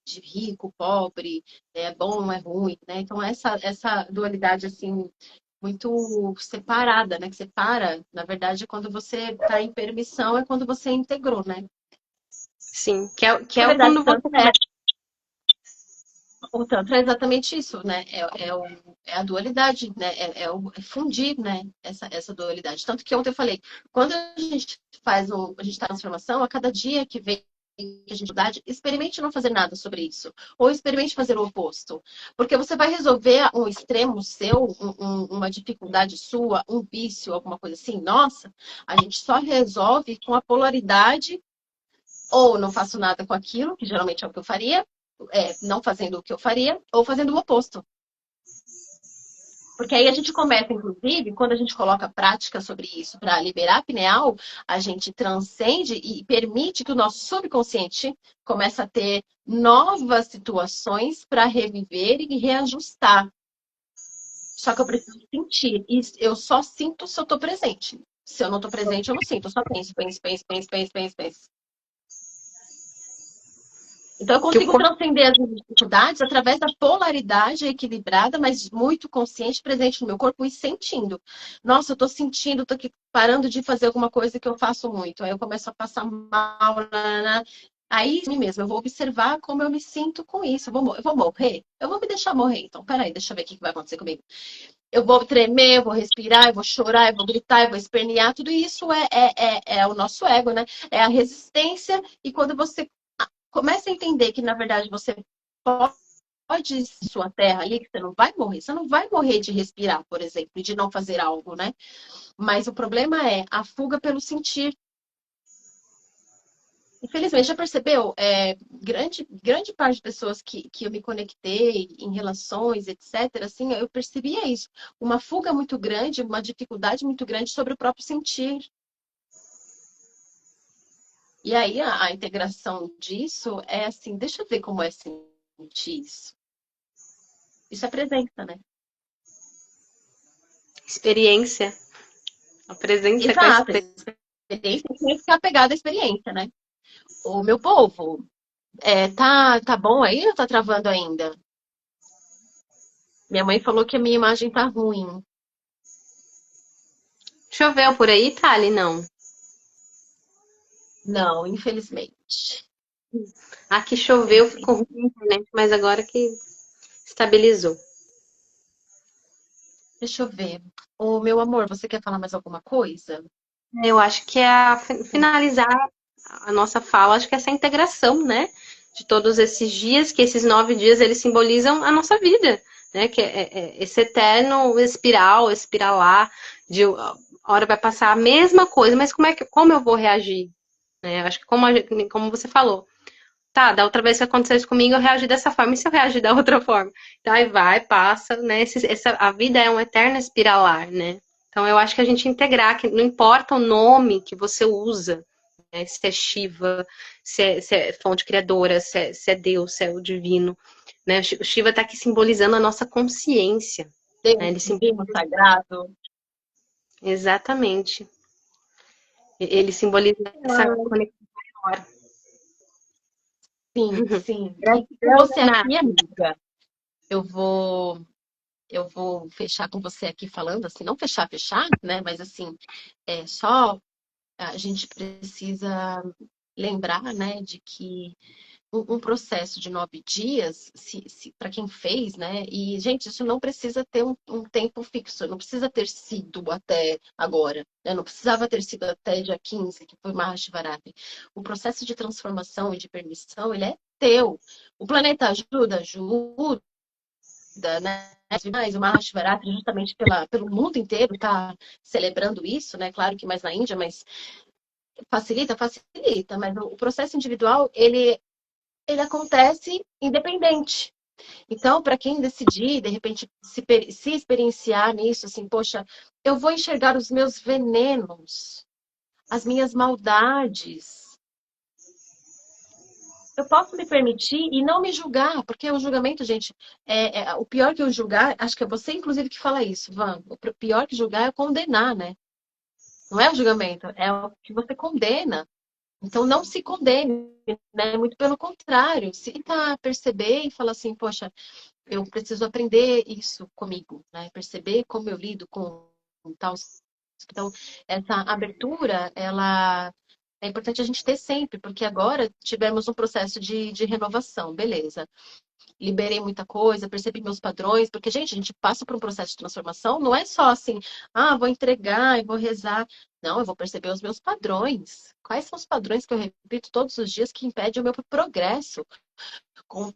de rico, pobre, é bom, é ruim, né? Então essa dualidade assim muito separada, né? Que separa, na verdade, quando você está em permissão, é quando você integrou, né? Sim, que Na é o verdade, quando você começa. o Tantra é exatamente isso, né? É a dualidade, né? É fundir, né? Essa dualidade. Tanto que ontem eu falei, quando a gente a gente está na transformação, a cada dia que vem que a gente mudar, experimente não fazer nada sobre isso. Ou experimente fazer o oposto. Porque você vai resolver um extremo seu, uma dificuldade sua, um vício, alguma coisa assim. Nossa, a gente só resolve com a polaridade ou não faço nada com aquilo, que geralmente é o que eu faria, não fazendo o que eu faria, ou fazendo o oposto. Porque aí a gente começa, inclusive, quando a gente coloca prática sobre isso para liberar a pineal, a gente transcende e permite que o nosso subconsciente comece a ter novas situações para reviver e reajustar. Só que eu preciso sentir. E eu só sinto se eu estou presente. Se eu não estou presente, eu não sinto. Eu só penso, penso, penso, penso, penso, penso, penso. Então, eu Que o consigo corpo, transcender as dificuldades através da polaridade equilibrada, mas muito consciente, presente no meu corpo e sentindo. Nossa, eu tô sentindo, tô aqui parando de fazer alguma coisa que eu faço muito. Aí eu começo a passar mal, aí mim mesmo, eu vou observar como eu me sinto com isso. Eu vou morrer? Eu vou me deixar morrer. Então, peraí, deixa eu ver o que vai acontecer comigo. Eu vou tremer, eu vou respirar, eu vou chorar, eu vou gritar, eu vou espernear. Tudo isso é o nosso ego, né? É a resistência. E quando você começa a entender que, na verdade, você pode sua terra ali, que você não vai morrer. Você não vai morrer de respirar, por exemplo, e de não fazer algo, né? Mas o problema é a fuga pelo sentir. Infelizmente, já percebeu? Grande parte de pessoas que eu me conectei em relações, etc., assim, eu percebia isso. Uma fuga muito grande, uma dificuldade muito grande sobre o próprio sentir. E aí a integração disso é assim, deixa eu ver como é sentir isso. Isso é presença, né? experiência, a presença com a Exato. experiência. Experiência tem que ficar pegada à experiência, né? O meu povo, tá bom aí ou tá travando ainda? Minha mãe falou que a minha imagem tá ruim. Choveu por aí, Thali? Não. Não, infelizmente. Aqui choveu, ficou ruim a internet, mas agora que estabilizou. Deixa eu ver. Ô, meu amor, você quer falar mais alguma coisa? Eu acho que finalizar a nossa fala, acho que é essa integração, né? De todos esses dias, que esses 9 dias eles simbolizam a nossa vida, né? Que é esse eterno espiralar, de a hora vai passar a mesma coisa, mas como eu vou reagir? Né? Acho que como você falou, tá, da outra vez que aconteceu isso comigo, eu reagi dessa forma, e se eu reagir da outra forma? Então aí vai, passa, né? A vida é um eterno espiralar, né? Então eu acho que a gente integrar, que não importa o nome que você usa, né? Se é Shiva, se é fonte criadora, se é Deus, se é o divino, né? O Shiva está aqui simbolizando a nossa consciência, né? Deus Ele divino, simboliza sagrado. exatamente. Ele simboliza essa conexão maior. Sim, sim. E com Gratidão, você Nath. aqui, amiga, eu vou, eu vou fechar com você aqui falando assim, não fechar, fechar, né? Mas assim, só a gente precisa lembrar, né, de que um processo de 9 dias, se para quem fez, né? E, gente, isso não precisa ter um tempo fixo, não precisa ter sido até agora, né? Não precisava ter sido até dia 15, que foi Mahashivaratri. O processo de transformação e de permissão, ele é teu. O planeta ajuda, ajuda, né? Mas o Mahashivaratri, justamente pelo mundo inteiro, está celebrando isso, né? Claro que mais na Índia, mas facilita, facilita. Mas o processo individual, ele acontece independente. Então, para quem decidir, de repente, se experienciar nisso, assim, poxa, eu vou enxergar os meus venenos, as minhas maldades. Eu posso me permitir e não me julgar, porque o julgamento, gente, o pior que o julgar, acho que é você, inclusive, que fala isso, Van. O pior que julgar é condenar, né? Não é o julgamento, é o que você condena. Então, não se condene, né? Muito pelo contrário, se tentar perceber e falar assim, poxa, eu preciso aprender isso comigo, né? Perceber como eu lido com tal. Então, essa abertura, ela é importante a gente ter sempre, porque agora tivemos um processo de renovação, beleza. Liberei muita coisa, percebi meus padrões, porque, gente, a gente passa por um processo de transformação, não é só assim, vou entregar e vou rezar. Não, eu vou perceber os meus padrões. Quais são os padrões que eu repito todos os dias que impedem o meu progresso? Com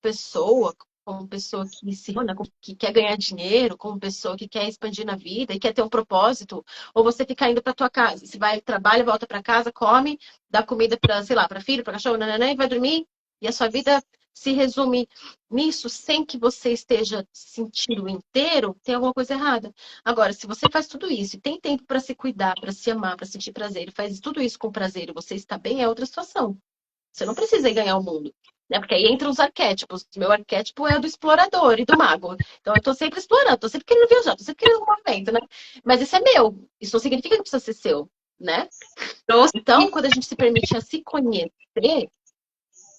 pessoa, como pessoa que se que quer ganhar dinheiro, como pessoa que quer expandir na vida e quer ter um propósito, ou você fica indo para tua casa, você vai trabalha, volta para casa, come, dá comida para, sei lá, para filho, para cachorro, nananã, e vai dormir, e a sua vida se resume nisso sem que você esteja sentindo inteiro, tem alguma coisa errada. Agora, se você faz tudo isso e tem tempo para se cuidar, para se amar, para sentir prazer, e faz tudo isso com prazer e você está bem, é outra situação. Você não precisa ir ganhar o mundo. Né? Porque aí entram os arquétipos. Meu arquétipo é o do explorador e do mago. Então eu tô sempre explorando, tô sempre querendo viajar, tô sempre querendo um movimento, né? Mas isso é meu. Isso não significa que precisa ser seu, né? Trouxe. Então, quando a gente se permite a se conhecer,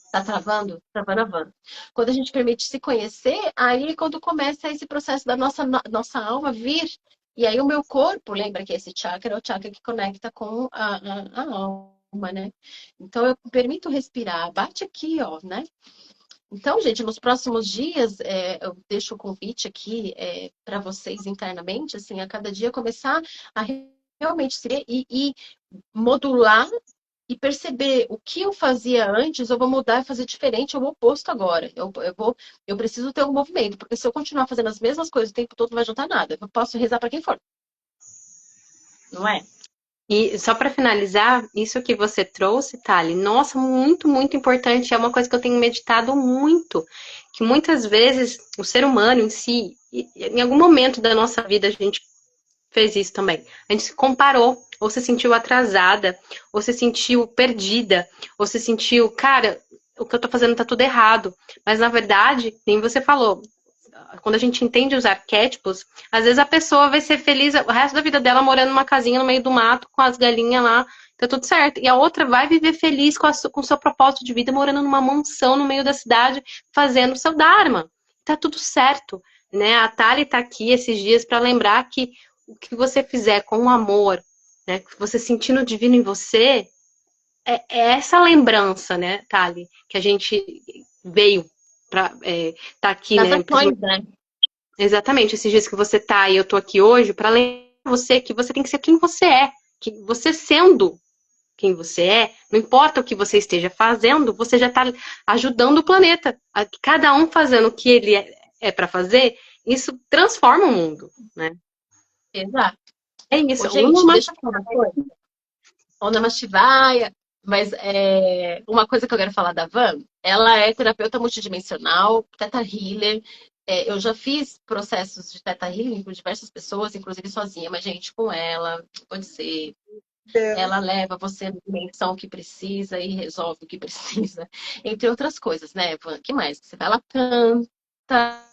tá travando? Travando a van. Quando a gente permite se conhecer, aí é quando começa esse processo da nossa alma vir. E aí o meu corpo, lembra que esse chakra é o chakra que conecta com a alma, né? Então eu me permito respirar, bate aqui, ó, né? Então, gente, nos próximos dias, eu deixo o convite aqui para vocês internamente, assim, a cada dia começar a realmente se ver e modular e perceber o que eu fazia antes, eu vou mudar e fazer diferente, é o oposto agora. Eu preciso ter um movimento, porque se eu continuar fazendo as mesmas coisas o tempo todo, não vai adiantar nada. Eu posso rezar para quem for, não é? E só para finalizar, isso que você trouxe, Thali, nossa, muito, muito importante. É uma coisa que eu tenho meditado muito, que muitas vezes o ser humano em si, em algum momento da nossa vida, a gente fez isso também. A gente se comparou, ou se sentiu atrasada, ou se sentiu perdida, ou se sentiu, cara, o que eu tô fazendo tá tudo errado. Mas na verdade, nem você falou, quando a gente entende os arquétipos, às vezes a pessoa vai ser feliz o resto da vida dela morando numa casinha no meio do mato, com as galinhas lá, tá tudo certo. E a outra vai viver feliz com o seu propósito de vida, morando numa mansão no meio da cidade, fazendo o seu dharma. Tá tudo certo, né? A Thali tá aqui esses dias para lembrar que o que você fizer com amor, né? Você sentindo o divino em você, é essa lembrança, né, Thali, que a gente veio para tá aqui, Das né? ações, né? Exatamente, esses dias que você tá e eu tô aqui hoje, para lembrar você que você tem que ser quem você é, que você sendo quem você é, não importa o que você esteja fazendo, você já está ajudando o planeta. Cada um fazendo o que ele é para fazer, isso transforma o mundo, né? Exato. É isso. Ô, gente, deixa eu falar uma coisa. Om Namah Shivaya. Mas uma coisa que eu quero falar da Van, ela é terapeuta multidimensional, Theta Healer. Eu já fiz processos de Theta Healing com diversas pessoas, inclusive sozinha, mas, gente, com ela, pode ser. Ela leva você na dimensão que precisa e resolve o que precisa, entre outras coisas, né, Van? Que mais? Ela canta.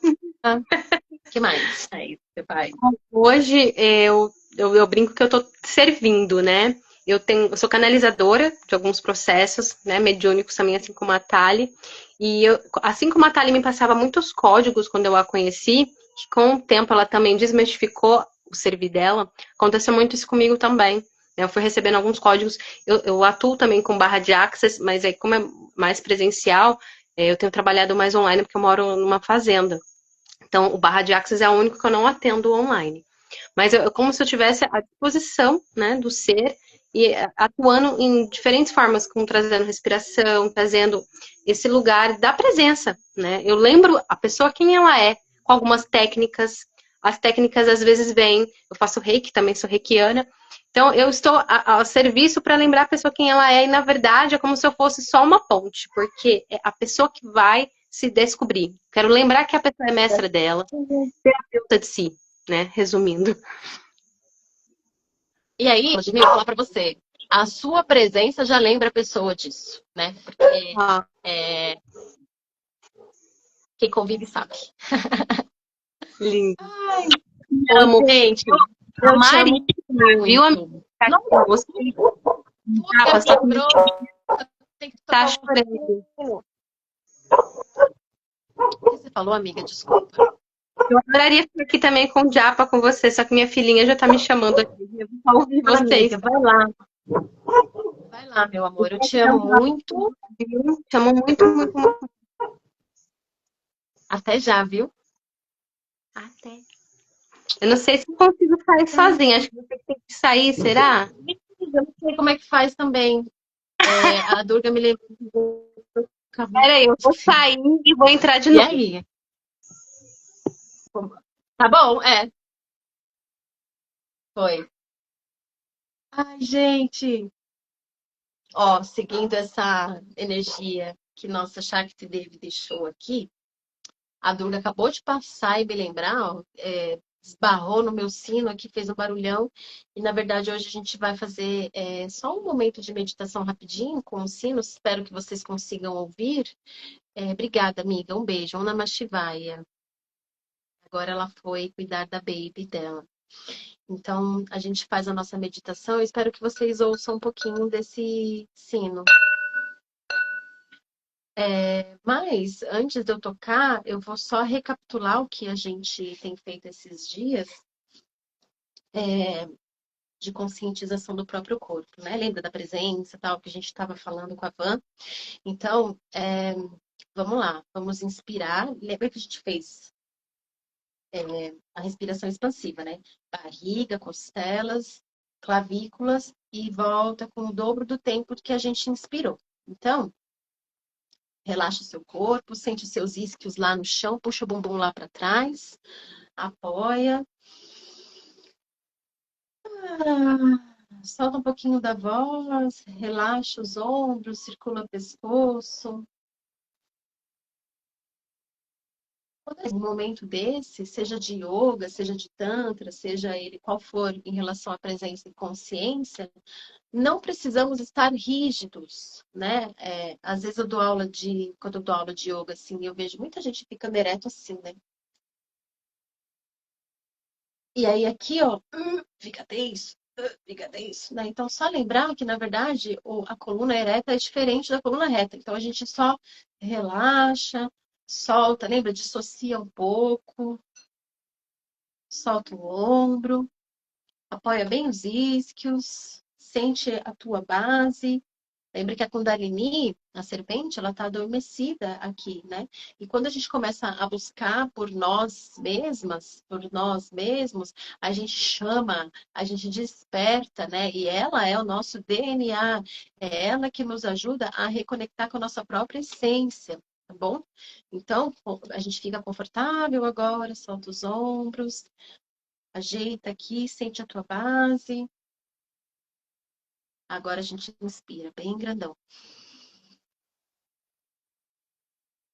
Que mais? Aí você faz. Hoje eu brinco que eu tô servindo, né? eu sou canalizadora de alguns processos, né, mediúnicos também, assim como a Thali. Assim como a Thali me passava muitos códigos quando eu a conheci, que com o tempo ela também desmistificou o servir dela, aconteceu muito isso comigo também. Eu fui recebendo alguns códigos, eu atuo também com barra de access, mas aí como é mais presencial, eu tenho trabalhado mais online porque eu moro numa fazenda. Então, o barra de access é o único que eu não atendo online. Mas como se eu tivesse à disposição, né, do ser e atuando em diferentes formas, como trazendo respiração, trazendo esse lugar da presença, né? Eu lembro a pessoa quem ela é, com algumas técnicas. As técnicas às vezes vêm, eu faço reiki, também sou reikiana. Então, eu estou a serviço para lembrar a pessoa quem ela é, e na verdade é como se eu fosse só uma ponte, porque é a pessoa que vai se descobrir. Quero lembrar que a pessoa é mestra dela, terapeuta de si, né? Resumindo. E aí, Ludmila, eu vou falar para você, a sua presença já lembra a pessoa disso, né? Porque Ah, é, quem convive sabe. lindo. Ai, Amo. gente, A eu te Mari, amo viu, amiga? muito. Tá aqui com você. Tudo Japa, me só que lembrou, tem que tá tomar um chorando. vinho. O que você falou, amiga? Desculpa. Eu adoraria ficar aqui também com o Japa com você, só que minha filhinha já tá me chamando aqui. Eu vou ouvir vocês. Amiga, vai lá. Vai lá, meu amor. Eu te amo muito. Viu? Te amo muito, muito, muito. Até já, viu? Até. Eu não sei se eu consigo sair sozinha. Acho que você tem que sair, será? Eu não sei como é que faz também. A Durga me lembrou do cabelo. Pera aí, eu vou sair e vou entrar de E novo. aí? Tá bom? Foi. Ai, gente. Ó, seguindo essa energia que nossa Shakti Devi deixou aqui, a Durga acabou de passar e me lembrar, ó, esbarrou no meu sino aqui, fez um barulhão. E na verdade hoje a gente vai fazer só um momento de meditação rapidinho com o sino. Espero que vocês consigam ouvir. Obrigada, amiga. Um beijo. Om Namah Shivaya. Agora ela foi cuidar da baby dela. Então a gente faz a nossa meditação. Eu espero que vocês ouçam um pouquinho desse sino. Mas, antes de eu tocar, eu vou só recapitular o que a gente tem feito esses dias de conscientização do próprio corpo, né? Lembra da presença, tal, que a gente estava falando com a Van? Então, vamos lá, vamos inspirar. Lembra que a gente fez a respiração expansiva, né? Barriga, costelas, clavículas e volta com o dobro do tempo que a gente inspirou. Então, relaxa o seu corpo, sente os seus isquios lá no chão, puxa o bumbum lá para trás, apoia. Solta um pouquinho da voz, relaxa os ombros, circula o pescoço. Um momento desse, seja de yoga, seja de tantra, seja ele qual for em relação à presença e consciência, não precisamos estar rígidos, né? Às vezes quando eu dou aula de yoga, assim, eu vejo muita gente ficando ereto assim, né? E aí aqui, ó, fica tenso, fica tenso, né? Então, só lembrar que, na verdade, a coluna ereta é diferente da coluna reta. Então, a gente só relaxa, solta, lembra? Dissocia um pouco, solta o ombro, apoia bem os isquios, sente a tua base. Lembra que a Kundalini, a serpente, ela está adormecida aqui, né? E quando a gente começa a buscar por nós mesmas, por nós mesmos, a gente chama, a gente desperta, né? E ela é o nosso DNA, é ela que nos ajuda a reconectar com a nossa própria essência, tá bom? Então, a gente fica confortável agora, solta os ombros, ajeita aqui, sente a tua base. Agora a gente inspira, bem grandão.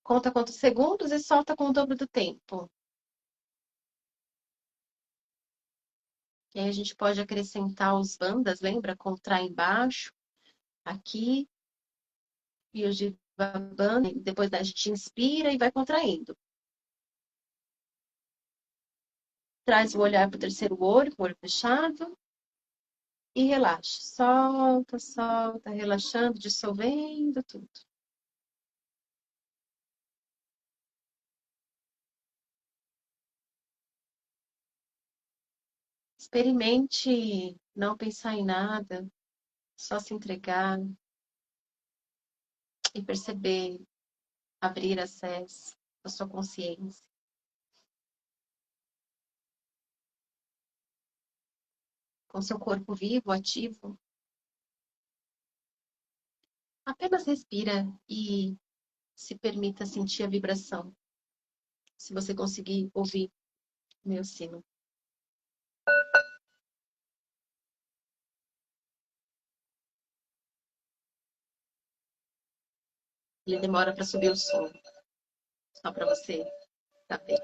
Conta quantos segundos e solta com o dobro do tempo. E aí a gente pode acrescentar os bandas, lembra? Contrai embaixo, aqui, e o Jivabanda. Depois a gente inspira e vai contraindo. Traz o olhar para o terceiro olho, com o olho fechado. E relaxa. Solta, solta, relaxando, dissolvendo tudo. Experimente não pensar em nada, só se entregar e perceber, abrir acesso à sua consciência, com seu corpo vivo, ativo. Apenas respira e se permita sentir a vibração, se você conseguir ouvir meu sino. Ele demora para subir o som, só para você saber.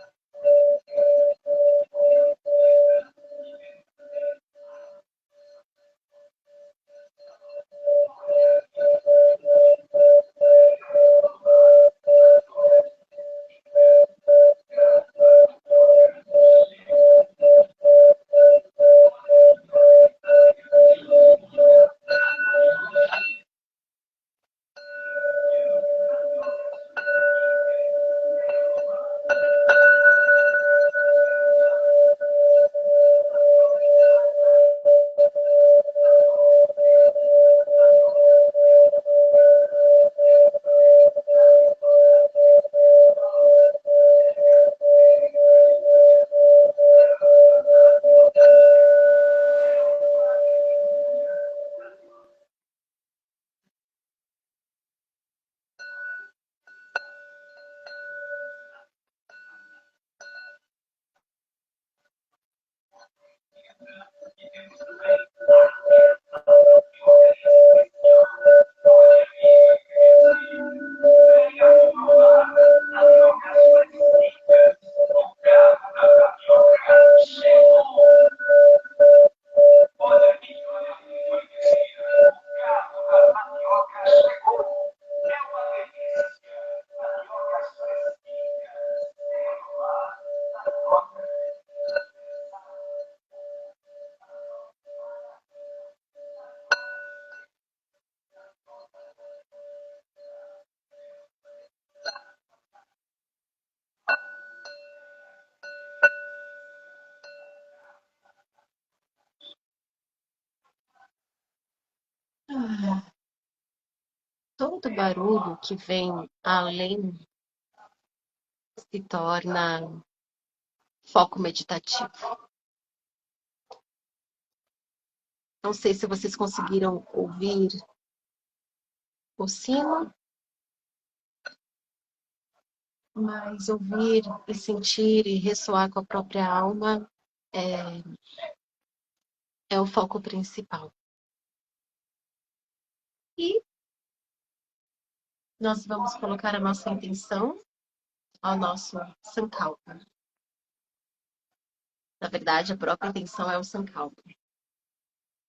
Ah, todo barulho que vem além se torna foco meditativo. Não sei se vocês conseguiram ouvir o sino, mas ouvir e sentir e ressoar com a própria alma é, é o foco principal. E nós vamos colocar a nossa intenção ao nosso Sankalpa. Na verdade, a própria intenção é o Sankalpa.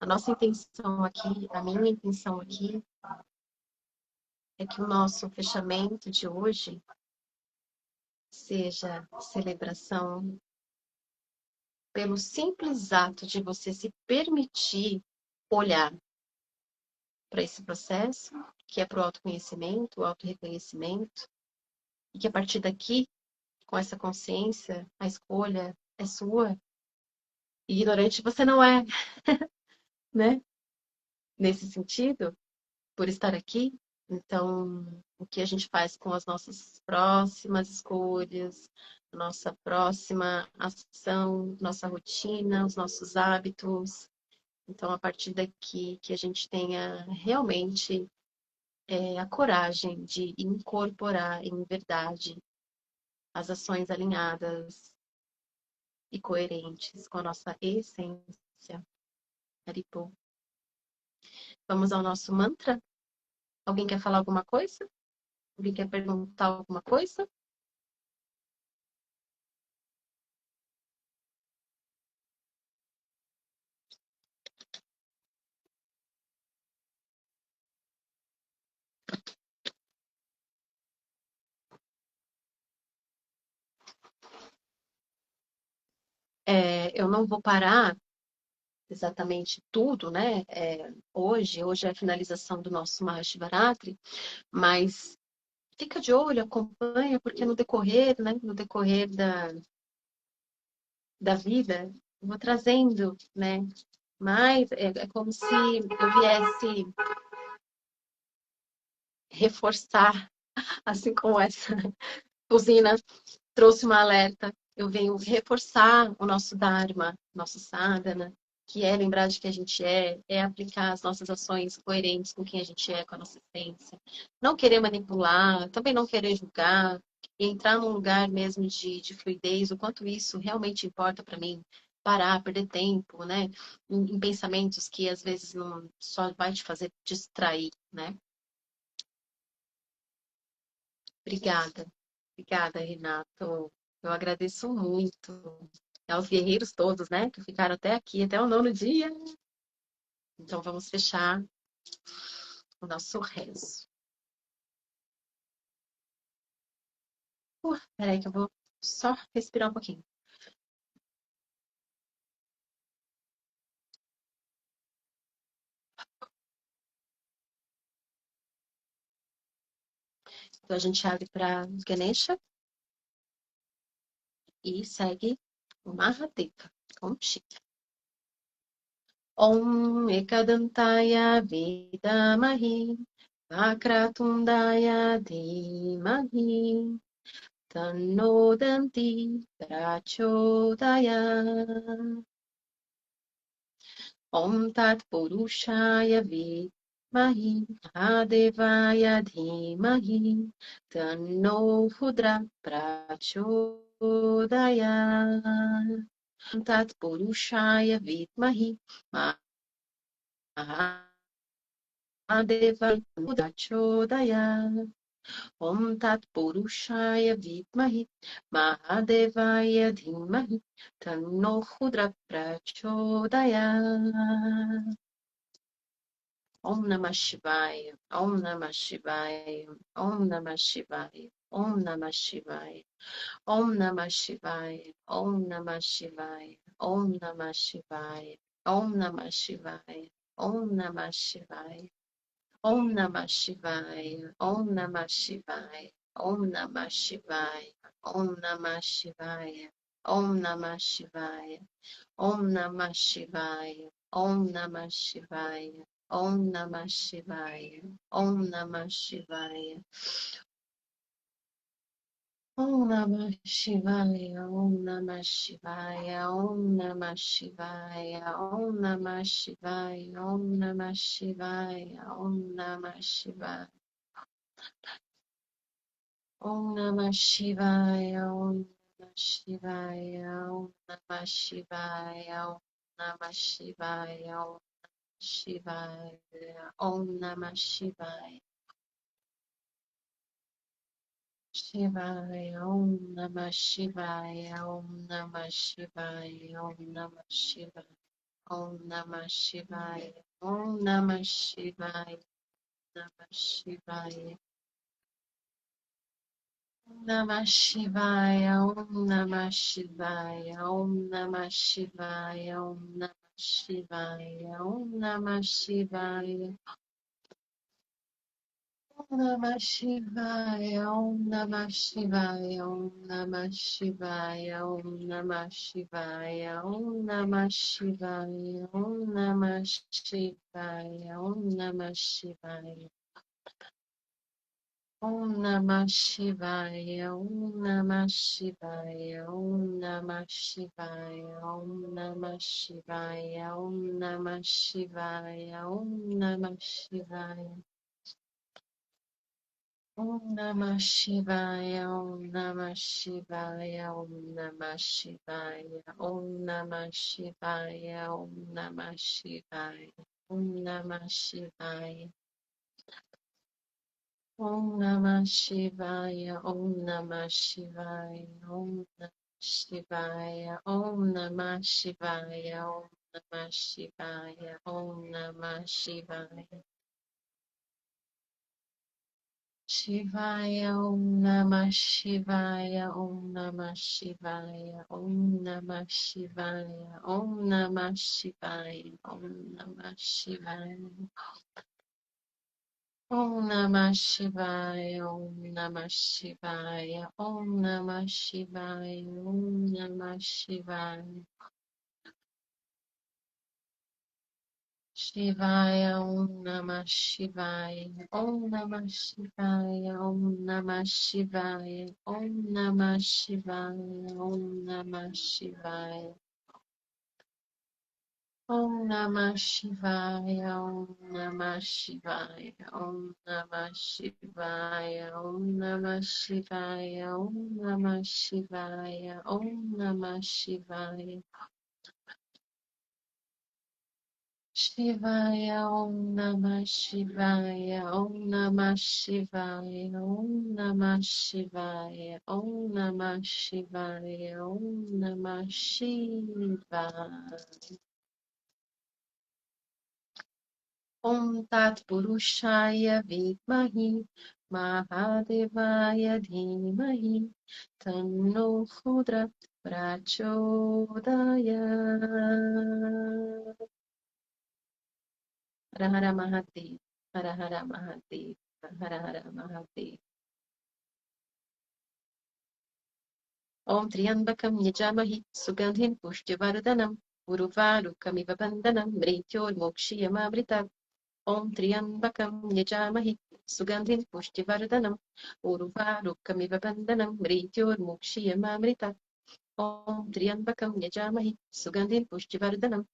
A nossa intenção aqui, a minha intenção aqui, é que o nosso fechamento de hoje seja celebração pelo simples ato de você se permitir olhar para esse processo, que é para o autoconhecimento, o autorreconhecimento, e que a partir daqui, com essa consciência, a escolha é sua. E ignorante você não é, né? Nesse sentido, por estar aqui. Então, o que a gente faz com as nossas próximas escolhas, nossa próxima ação, nossa rotina, os nossos hábitos. Então, a partir daqui, que a gente tenha realmente a coragem de incorporar em verdade as ações alinhadas e coerentes com a nossa essência. Haripo. Vamos ao nosso mantra? Alguém quer falar alguma coisa? Alguém quer perguntar alguma coisa? Eu não vou parar exatamente tudo, né? Hoje é a finalização do nosso Mahashivaratri, mas fica de olho, acompanha, porque no decorrer, né? No decorrer da vida, eu vou trazendo, né? Mas é como se eu viesse reforçar, assim como essa usina trouxe uma alerta, eu venho reforçar o nosso Dharma, nosso sadhana, que é lembrar de que a gente é aplicar as nossas ações coerentes com quem a gente é, com a nossa essência. Não querer manipular, também não querer julgar, e entrar num lugar mesmo de fluidez, o quanto isso realmente importa para mim. Parar, perder tempo, né? Em pensamentos que às vezes não só vai te fazer distrair, né? Obrigada. Obrigada, Renato. Eu agradeço muito aos guerreiros todos, né, que ficaram até aqui, até o 9º dia. Então, vamos fechar o nosso rezo. Peraí que eu vou só respirar um pouquinho. Então, a gente abre para Ganesha e segue o Mahadeva, com Shiva. Om Ekadantaya Vidamahi Vakratundaya Dhimahi Tannodanti Prachodaya. Om Tat Purushaya Vidmahi Mahadevaya Dhimahi Tanno Rudra Prachodaya. Om Tat Purushaya Vidmahi Mahadevaya Prachodaya. Om Tat Purushaya Vidmahi Mahadevaya Dhimahi Tanno Rudra Prachodaya. Om Namah Shivaya, Om Namah Shivaya, Om Namah Shivaya, Om Namah Shivaya, Om Namah Shivaya, Om Namah Shivaya, Om Namah Shivaya, Om Namah Shivaya, Om Namah Shivaya. Om Namah Shivaya, Om Namah Shivaya, Om Namah Shivaya, Om Namah Shivaya, Om Namah Shivaya, Om Namah Shivaya, Om Namah Shivaya, Om Namah Shivaya, Om Namah Shivaya, Om Namah Shivaya, Om Namah Shivaya, Om Namah Shivaya, Om Namah Shivaya, Om Namah Shivaya, Om Namah Shivaya. Om Namah Shivaya, Om Namah Shivaya, Om Namah Shivaya, Om Namah Shivaya, Om Shivaya, Om Namah Shivaya, Shivaya, Om Namah Shivaya, Om Namah Shivaya, Om Namah Shivaya, Om Namah Shivaya, Om Namah Shivaya, Namah Shivaya. Namah Shivaya, Om Namah Shivaya, Om Namah Shivaya, Om Namah Shivaya, Om Namah Shivaya, Om Namah Shivaya, Om Namah Shivaya, Om Namah Shivaya, Om Namah Shivaya, Om Namah Shivaya, Om Namah Shivaya, Om Namah Shivaya. Om Namah Shivaya, Om Namah Shivaya, Om Namah Shivaya, Om Namah Shivaya, Om Namah Shivaya, Om Namah Shivaya. Om Namah Shivaya, Om Namah Shivaya, Om Namah Shivaya, Om Namah Shivaya, Om Namah Shivaya, Om Namah Shivaya. Om Namah Shivaya, Om Namah Shivaya, Om Namah Shivaya, Om Namah Shivaya, Om Namah Shivaya, Om Namah Shivaya. Shivaya Om Namah Shivaya Om Namah Shivaya Om Namah Shivaya Om Namah Shivaya Om Namah Shivaya Om Namah Shivaya Om Namah Shivaya Om Namah Shivaya Om Namah Shivaya Shivaya Om Namah Shivaya Om Namah Shivaya Om Namah Shivaya Om Namah Shivaya Om Namah Shivaya Om Namah Shivaya Om Namah Shivaya Om Namah Shivaya Om Namah Shivaya Om Namah Shivaya Om Namah Shivaya Shivaya Om Namah Shivaya Om Namah Shivaya Om Namah Shivaya Om Namah Shivaya Om Namah Shivaya Om Tat Purushaya Vidmahi Mahadevaya Dhimahi Tanno Rudra Prachodayat Hara Hara Mahadev, Hara Hara Mahadev, Hara Hara Mahadev. Om Triambakam Yajamahi Sugandhin Pushtivardhanam Uruvarukamiva Bandhanam Mrityor Mokshiyamamritat Om Triambakam Yajamahi Sugandhin Pushtivardhanam Uruvarukamiva Bandhanam Mrityor Mokshiyamamritat Om Triambakam Yajamahi Sugandhin Pushtivardhanam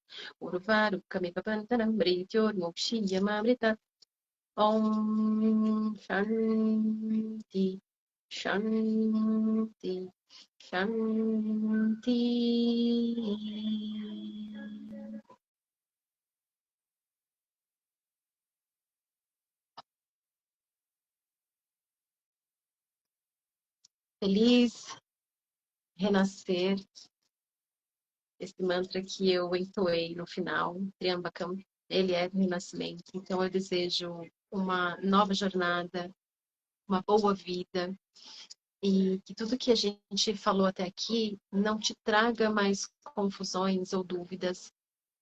Uruvarukamiva Bandhanam Mrityor Mokshiyamamritat Om Shanti, Shanti, Shanti. Feliz renascer, esse mantra que eu entoei no final, Triambakam, ele é o renascimento. Então eu desejo uma nova jornada, uma boa vida, e que tudo que a gente falou até aqui não te traga mais confusões ou dúvidas,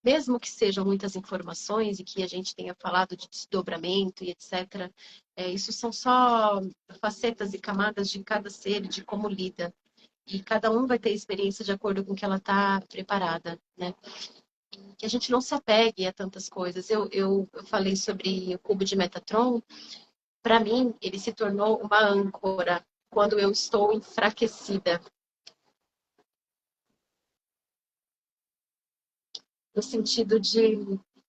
mesmo que sejam muitas informações e que a gente tenha falado de desdobramento e etc. Isso são só facetas e camadas de cada ser, de como lida. E cada um vai ter experiência de acordo com o que ela está preparada, né? Que a gente não se apegue a tantas coisas. Eu falei sobre o cubo de Metatron. Para mim, ele se tornou uma âncora quando eu estou enfraquecida. No sentido de,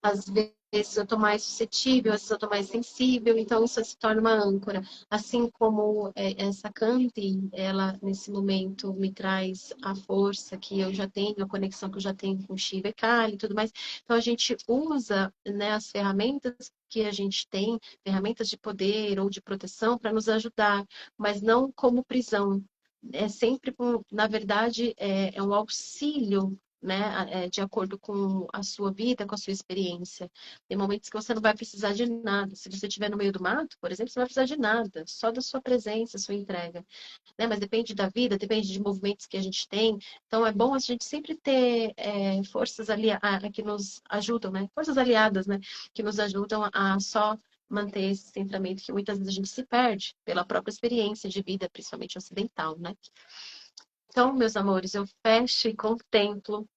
às vezes, eu estou mais suscetível, às vezes eu estou mais sensível, então isso se torna uma âncora. Assim como essa Kanti, ela, nesse momento, me traz a força que eu já tenho, a conexão que eu já tenho com Shiva e Kali e tudo mais. Então, a gente usa, né, as ferramentas que a gente tem, ferramentas de poder ou de proteção, para nos ajudar, mas não como prisão. É sempre, na verdade, é um auxílio, né, de acordo com a sua vida, com a sua experiência. Tem momentos que você não vai precisar de nada. Se você estiver no meio do mato, por exemplo, você não vai precisar de nada, só da sua presença, sua entrega. Né? Mas depende da vida, depende de movimentos que a gente tem. Então é bom a gente sempre ter forças que nos ajudam, né? Forças aliadas, né? Que nos ajudam a só manter esse centramento que muitas vezes a gente se perde pela própria experiência de vida, principalmente ocidental, né? Então, meus amores, eu fecho e contemplo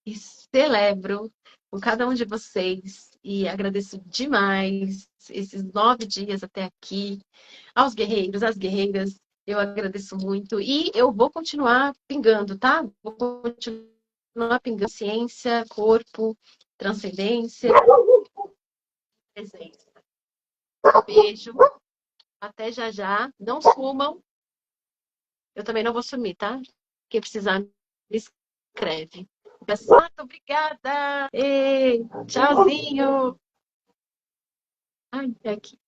e celebro com cada um de vocês e agradeço demais esses 9 dias até aqui. Aos guerreiros, às guerreiras, eu agradeço muito e eu vou continuar pingando, tá? Vou continuar pingando ciência, corpo, transcendência, presença. Um beijo, até já já. Não sumam, eu também não vou sumir, tá? Quem precisar, me escreve. Pessoal, obrigada! Ei, tchauzinho! Ai, aqui.